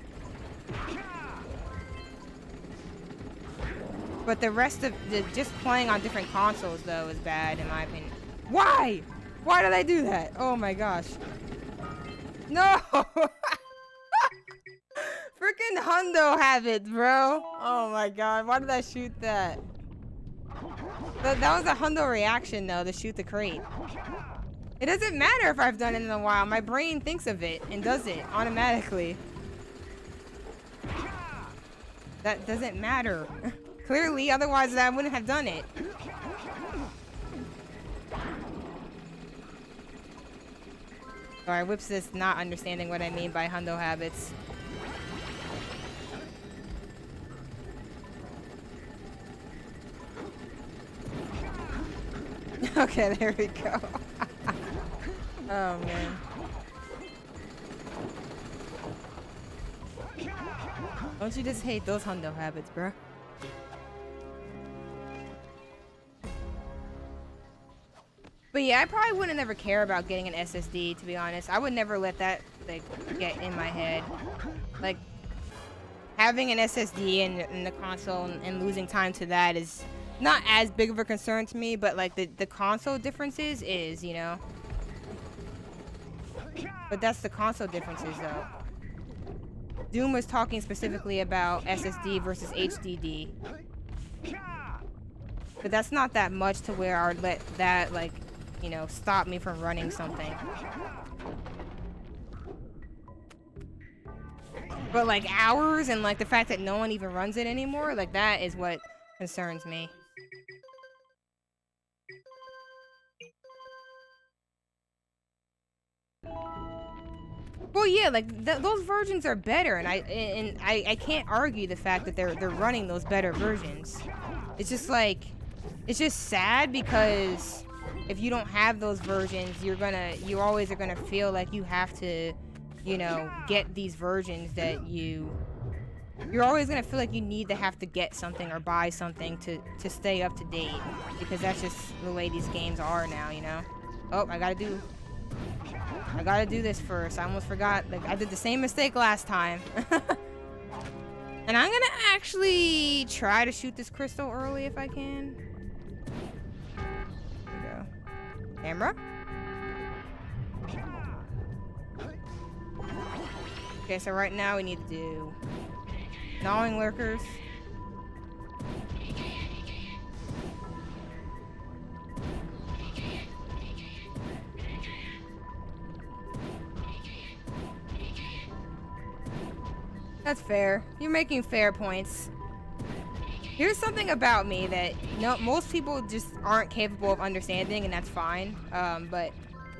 But the rest of just playing on different consoles, though, is bad, in my opinion. Why? Why did I do that? Oh my gosh. No! Freaking hundo habits, bro. Oh my god, why did I shoot that? That was a hundo reaction, though, to shoot the crate. It doesn't matter if I've done it in a while. My brain thinks of it and does it automatically. That doesn't matter. Clearly, otherwise I wouldn't have done it. Sorry, Whips is not understanding what I mean by hundo habits. Okay, there we go. Oh, man. Don't you just hate those hundo habits, bruh? But yeah, I probably wouldn't ever care about getting an SSD, to be honest. I would never let that, like, get in my head. Like, having an SSD in the console and losing time to that is not as big of a concern to me, but, like, the console differences is, you know? But that's the console differences, though. Doom was talking specifically about SSD versus HDD. But that's not that much to where I would let that, like, you know, stop me from running something. But, like, hours and, like, the fact that no one even runs it anymore, like, that is what concerns me. Well, yeah, like those versions are better, and I can't argue the fact that they're running those better versions. It's just like, it's just sad because if you don't have those versions, you always are gonna feel like you have to, you know, get these versions that you're always gonna feel like you need to have to get something or buy something to stay up to date, because that's just the way these games are now, you know. Oh, I gotta do this first. I almost forgot. Like, I did the same mistake last time. And I'm gonna actually try to shoot this crystal early if I can. There we go. Camera. Okay, so right now we need to do gnawing lurkers. That's fair. You're making fair points. Here's something about me that most people just aren't capable of understanding, and that's fine. But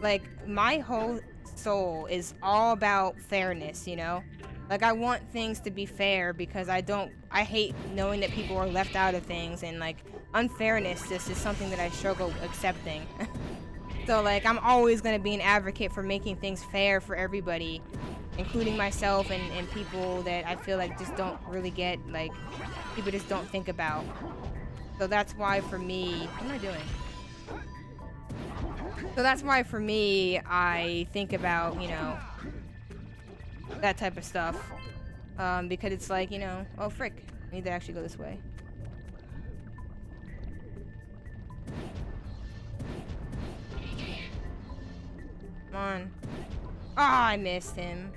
like, my whole soul is all about fairness, you know? Like, I want things to be fair because I hate knowing that people are left out of things, and like, unfairness just is something that I struggle accepting. So like, I'm always gonna be an advocate for making things fair for everybody, including myself and people that I feel like just don't really get, like, people just don't think about. So that's why for me, what am I doing? So that's why for me, I think about, you know, that type of stuff. Because it's like, you know, oh frick, I need to actually go this way. Come on. Ah, I missed him.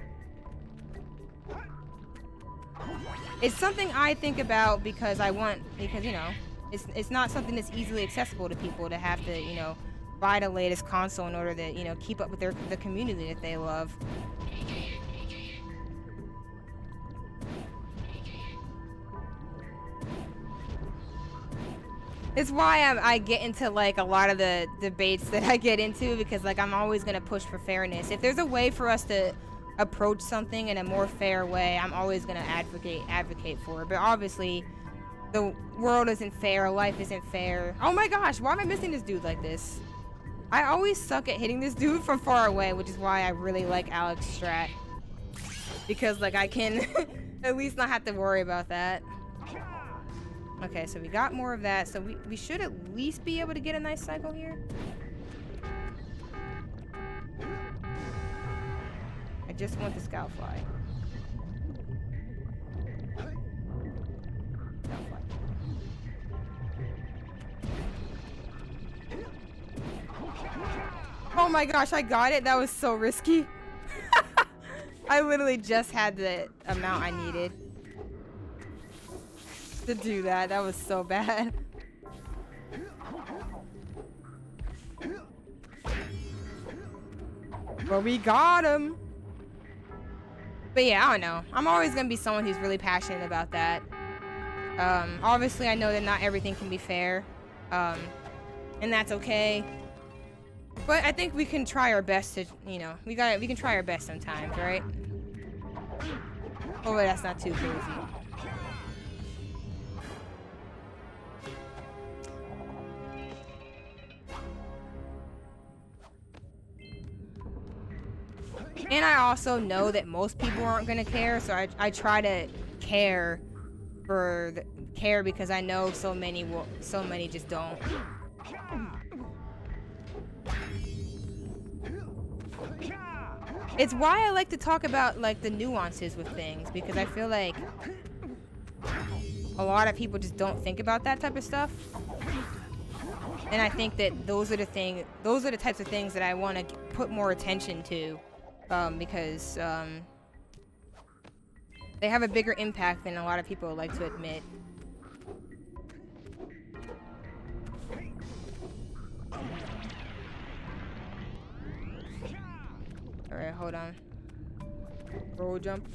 It's something I think about because you know, it's not something that's easily accessible to people to have to, you know, buy the latest console in order to, you know, keep up with the community that they love. It's why I get into, like, a lot of the debates that I get into, because, like, I'm always gonna push for fairness. If there's a way for us to approach something in a more fair way, I'm always gonna advocate for it. But obviously, the world isn't fair, life isn't fair. Oh my gosh, why am I missing this dude like this? I always suck at hitting this dude from far away, which is why I really like Alex Strat. Because, like, I can at least not have to worry about that. Okay, so we got more of that, so we should at least be able to get a nice cycle here. I just want the Scoutfly. Oh my gosh, I got it. That was so risky. I literally just had the amount I needed to do that. That was so bad. But we got him. But yeah, I don't know. I'm always gonna be someone who's really passionate about that. Obviously, I know that not everything can be fair, and that's okay. But I think we can try our best to, you know, we can try our best sometimes, right? Hopefully that's not too crazy. And I also know that most people aren't gonna care, so I try to care because I know so many just don't. It's why I like to talk about, like, the nuances with things, because I feel like a lot of people just don't think about that type of stuff. And I think that those are the types of things that I want to put more attention to, because they have a bigger impact than a lot of people like to admit. Alright, hold on. Roll jump.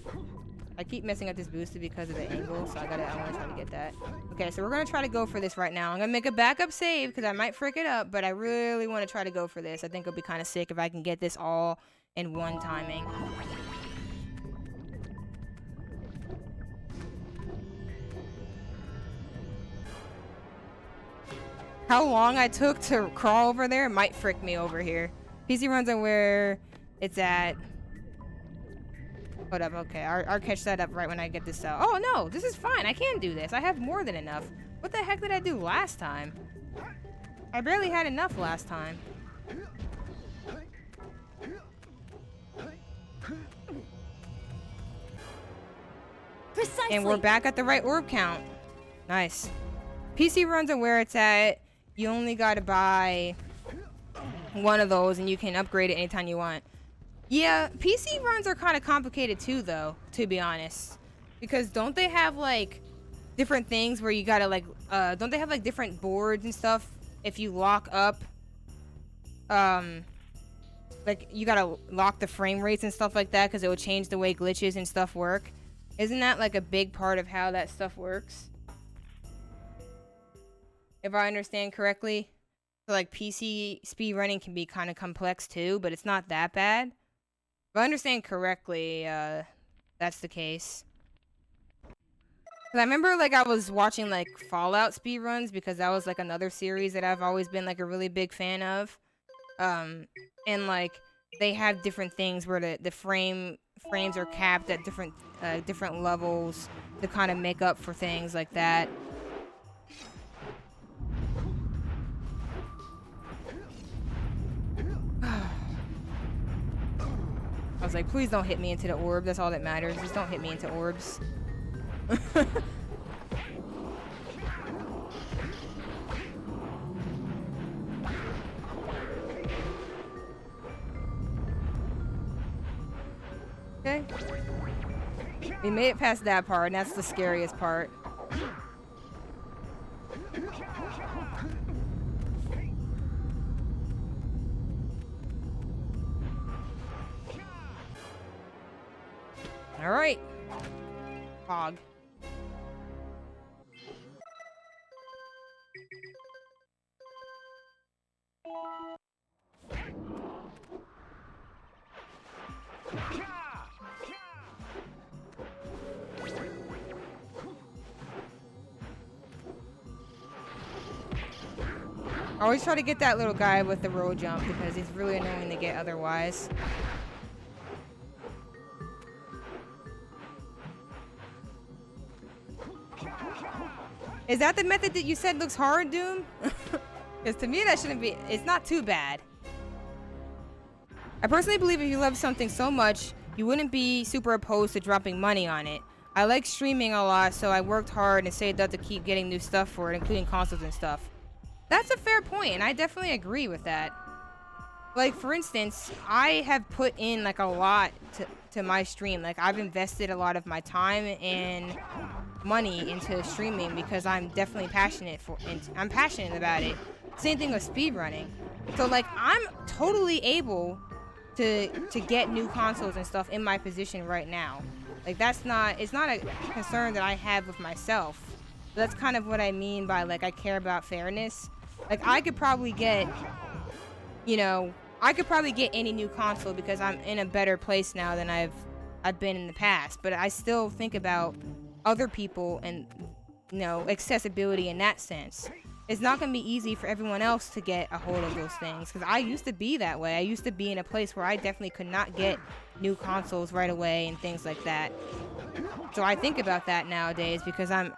I keep messing up this booster because of the angle, so I want to try to get that. Okay, so we're going to try to go for this right now. I'm going to make a backup save because I might frick it up, but I really want to try to go for this. I think it'll be kind of sick if I can get this all in one timing. How long I took to crawl over there might frick me over here. PC runs on where it's at. Hold up, okay. I'll catch that up right when I get this out. Oh no, this is fine. I can do this. I have more than enough. What the heck did I do last time? I barely had enough last time. Precisely. And we're back at the right orb count. Nice. PC runs on where it's at. You only gotta buy one of those and you can upgrade it anytime you want. Yeah, PC runs are kind of complicated too, though, to be honest. Because don't they have, like, different things where you gotta, like, don't they have, like, different boards and stuff if you lock up? Like, you gotta lock the frame rates and stuff like that because it will change the way glitches and stuff work. Isn't that, like, a big part of how that stuff works? If I understand correctly. So, like, PC speedrunning can be kind of complex too, but it's not that bad. If I understand correctly, that's the case. 'Cause I remember, like, I was watching, like, Fallout speedruns because that was, like, another series that I've always been, like, a really big fan of. And, like, they have different things where the frames are capped at different levels to kind of make up for things like that. I was like, please don't hit me into the orb. That's all that matters. Just don't hit me into orbs. Okay. We made it past that part, and that's the scariest part. All right. Hog. I always try to get that little guy with the roll jump because he's really annoying to get otherwise. Is that the method that you said looks hard, Doom? Because to me that shouldn't be, it's not too bad. I personally believe if you love something so much, you wouldn't be super opposed to dropping money on it. I like streaming a lot, so I worked hard and saved up to keep getting new stuff for it, including consoles and stuff. That's a fair point, and I definitely agree with that. Like, for instance, I have put in, like, a lot to my stream. Like, I've invested a lot of my time and money into streaming because I'm definitely passionate I'm passionate about it. Same thing with speedrunning. So, like, I'm totally able to get new consoles and stuff in my position right now. Like, it's not a concern that I have with myself. So that's kind of what I mean by, like, I care about fairness. Like, I could probably get, you know, any new console because I'm in a better place now than I've been in the past. But I still think about other people and, you know, accessibility in that sense. It's not going to be easy for everyone else to get a hold of those things because I used to be that way. I used to be in a place where I definitely could not get new consoles right away and things like that. So I think about that nowadays because I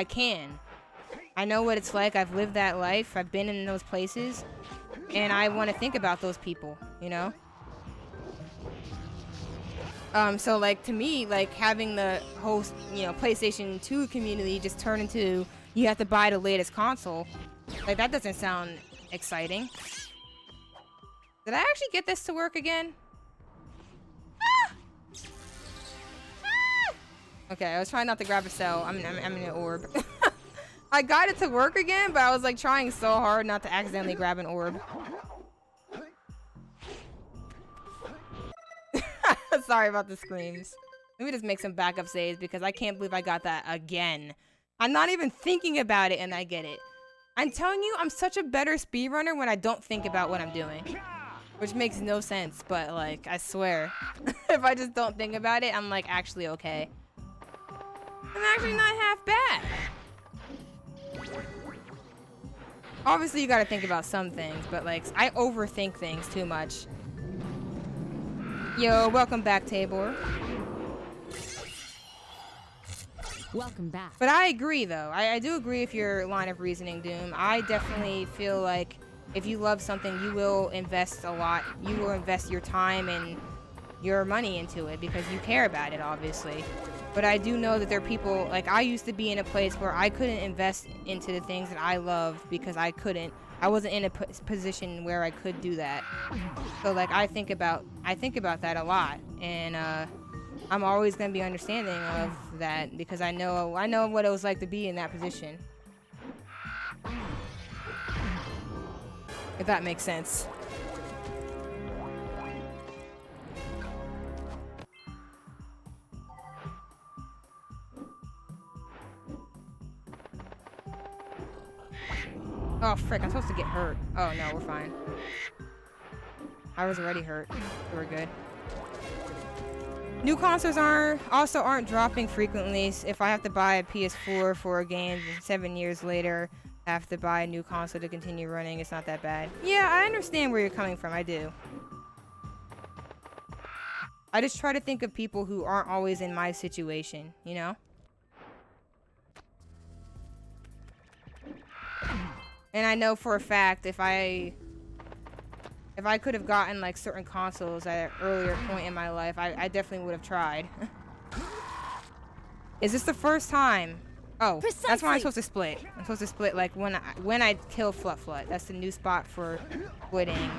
can. I know what it's like. I've lived that life. I've been in those places. And I want to think about those people, you know? So, like, to me, like, having the whole, you know, PlayStation 2 community just turn into you have to buy the latest console, like, that doesn't sound exciting. Did I actually get this to work again? Ah! Ah! Okay, I was trying not to grab a cell. I'm in an orb. I got it to work again, but I was, like, trying so hard not to accidentally grab an orb. Sorry about the screams. Let me just make some backup saves because I can't believe I got that again. I'm not even thinking about it and I get it. I'm telling you, I'm such a better speedrunner when I don't think about what I'm doing. Which makes no sense, but, like, I swear. If I just don't think about it, I'm, like, actually okay. I'm actually not half bad. Obviously, you gotta think about some things, but, like, I overthink things too much. Yo, welcome back, Tabor. Welcome back. But I agree, though. I do agree with your line of reasoning, Doom. I definitely feel like if you love something, you will invest a lot. You will invest your time and your money into it because you care about it, obviously. But I do know that there are people, like, I used to be in a place where I couldn't invest into the things that I love because I wasn't in a position where I could do that. So, like, I think about that a lot, and I'm always gonna be understanding of that because I know what it was like to be in that position. If that makes sense. Oh, frick, I'm supposed to get hurt. Oh, no, we're fine. I was already hurt. So we're good. New consoles aren't dropping frequently. If I have to buy a PS4 for a game, 7 years later, I have to buy a new console to continue running, it's not that bad. Yeah, I understand where you're coming from, I do. I just try to think of people who aren't always in my situation, you know? And I know for a fact if I could have gotten like certain consoles at an earlier point in my life, I definitely would have tried. Is this the first time? Oh, precisely. That's when I'm supposed to split. I'm supposed to split like when I kill Flut. That's the new spot for splitting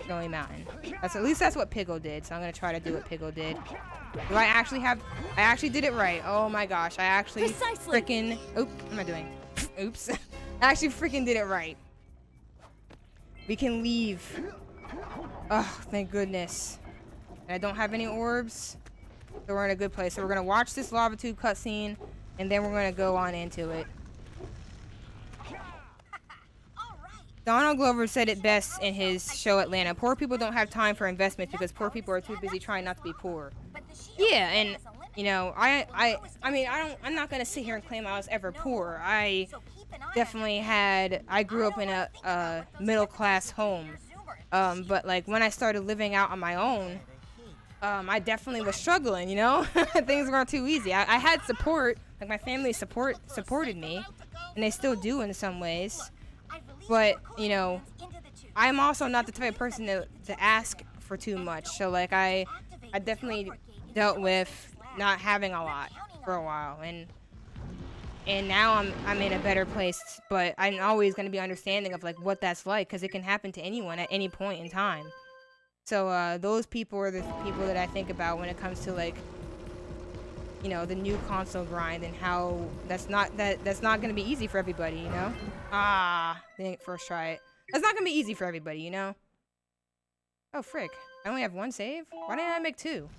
Snowy Mountain. At least that's what Piggle did. So I'm gonna try to do what Piggle did. Do I actually did it right? Oh my gosh! I actually freaking. Oops, what am I doing? Oops. I actually freaking did it right. We can leave. Oh, thank goodness. And I don't have any orbs. So we're in a good place. So we're going to watch this lava tube cutscene. And then we're going to go on into it. Donald Glover said it best in his show Atlanta. Poor people don't have time for investment because poor people are too busy trying not to be poor. Yeah, and you know, I'm not gonna sit here and claim I was ever poor. definitely had, I grew up in a middle-class home. But like when I started living out on my own, I definitely was struggling, you know? Things weren't too easy. I had support, like my family supported me, and they still do in some ways. But, you know, I'm also not the type of person to ask for too much. So like I definitely dealt with not having a lot for a while, and now I'm in a better place, but I'm always going to be understanding of like what that's like, because it can happen to anyone at any point in time. So those people are the people that I think about when it comes to like, you know, the new console grind, and how that's not going to be easy for everybody, you know? Didn't first try it. That's not going to be easy for everybody, you know? Oh frick, I only have one save? Why didn't I make two?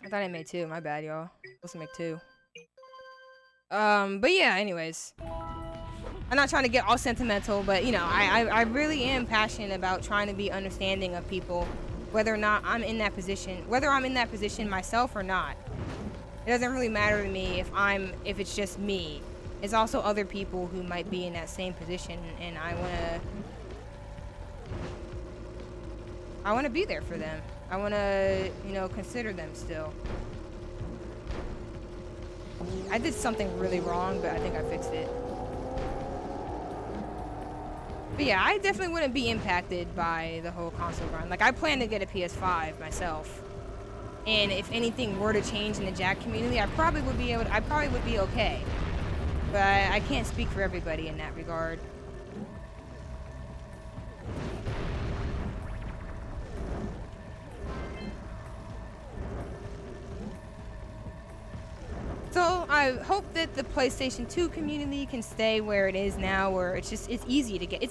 I thought I made two, my bad, y'all. Supposed to make two. But yeah, anyways. I'm not trying to get all sentimental, but you know, I really am passionate about trying to be understanding of people, whether or not I'm in that position, whether I'm in that position myself or not. It doesn't really matter to me if it's just me. It's also other people who might be in that same position, and I wanna be there for them. I wanna, you know, consider them still. I did something really wrong, but I think I fixed it. But yeah, I definitely wouldn't be impacted by the whole console grind. Like, I plan to get a PS5 myself. And if anything were to change in the Jak community, I probably would be okay. But I can't speak for everybody in that regard. So I hope that the PlayStation 2 community can stay where it is now, where it's easy to get a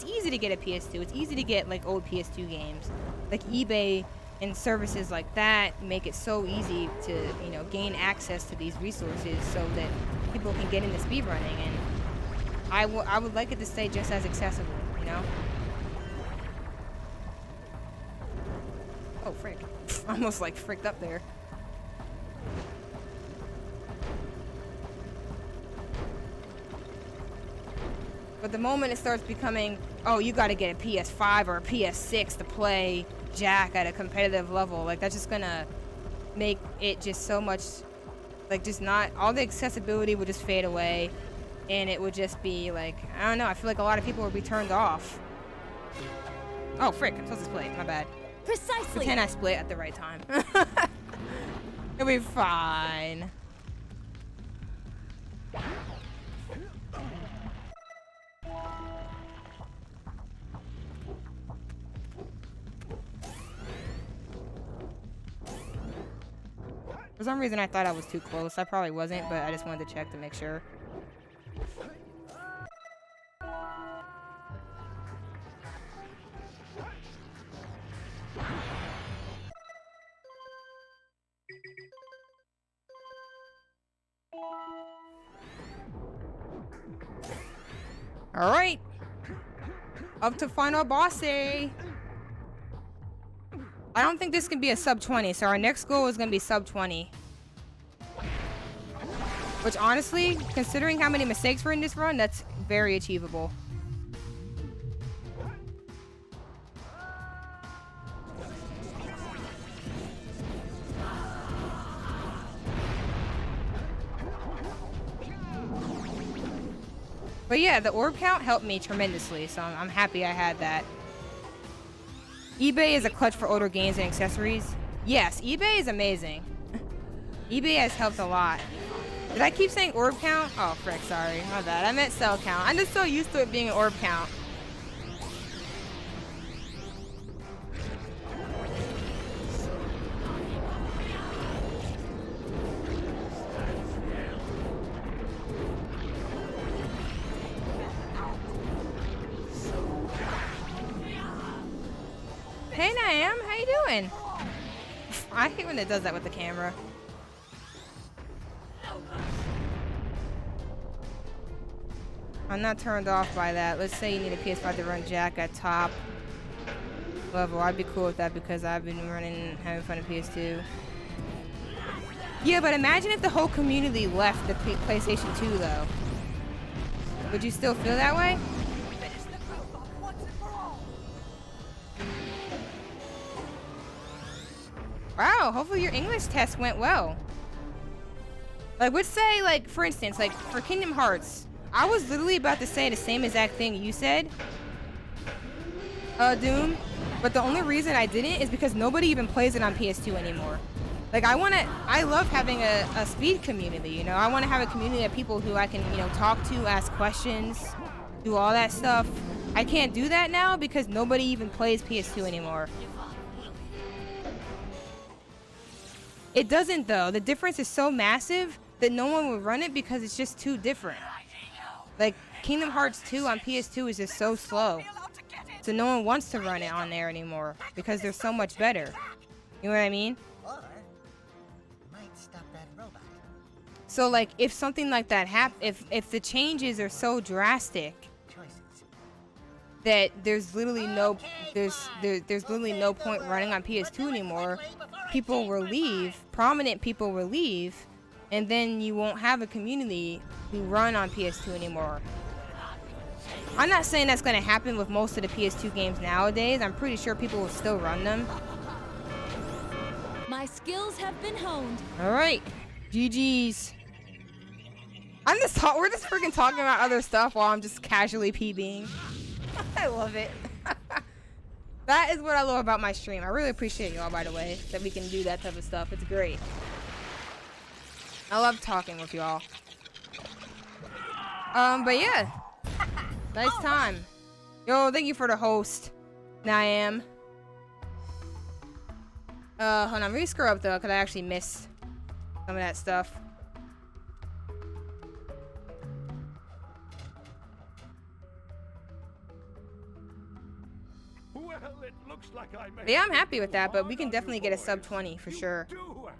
PS2. It's easy to get like old PS2 games. Like eBay and services like that make it so easy to, you know, gain access to these resources so that people can get into speedrunning, and I would like it to stay just as accessible, you know? Oh frick. Almost like fricked up there. But the moment it starts becoming, oh, you gotta get a PS5 or a PS6 to play Jak at a competitive level, like that's just gonna make it just so much, like just not, all the accessibility would just fade away, and it would just be like, I don't know, I feel like a lot of people would be turned off. Oh, frick, I'm supposed to split, my bad. Precisely. Pretend I split at the right time. It'll be fine. For some reason, I thought I was too close. I probably wasn't, but I just wanted to check to make sure. All right. Up to final boss day. I don't think this can be a sub 20, so our next goal is going to be sub 20. Which honestly, considering how many mistakes were in this run, that's very achievable. But yeah, the orb count helped me tremendously, so I'm happy I had that. eBay is a clutch for older games and accessories. Yes, eBay is amazing. eBay has helped a lot. Did I keep saying orb count? Oh, frick, sorry. My bad. I meant cell count. I'm just so used to it being an orb count. Hey, Naam, how you doing? I hate when it does that with the camera. I'm not turned off by that. Let's say you need a PS5 to run Jak at top level. I'd be cool with that because I've been having fun at PS2. Yeah, but imagine if the whole community left the PlayStation 2, though. Would you still feel that way? Wow, hopefully your English test went well. Like, let's say, like, for instance, like, for Kingdom Hearts, I was literally about to say the same exact thing you said, Doom, but the only reason I didn't is because nobody even plays it on PS2 anymore. Like, I love having a speed community, you know? I want to have a community of people who I can, you know, talk to, ask questions, do all that stuff. I can't do that now because nobody even plays PS2 anymore. It doesn't, though. The difference is so massive that no one would run it because it's just too different. Like, Kingdom Hearts 2 on PS2 is just so slow. So no one wants to run it on there anymore because they're so much better. You know what I mean? So, like, if something like that if the changes are so drastic that there's literally no point running on PS2 anymore, people will leave, prominent people will leave, and then you won't have a community who run on PS2 anymore. I'm not saying that's going to happen with most of the PS2 games nowadays. I'm pretty sure people will still run them. My skills have been honed. All right, GG's. We're just freaking talking about other stuff while I'm just casually PBing. I love it. That is what I love about my stream. I really appreciate y'all, by the way, that we can do that type of stuff. It's great. I love talking with y'all. But yeah. Nice time. Yo, thank you for the host. Niam. Hold on. Let me screw up, though, because I actually missed some of that stuff. Well, it looks like I made Yeah, I'm happy with that, but we can definitely get a sub 20 for sure.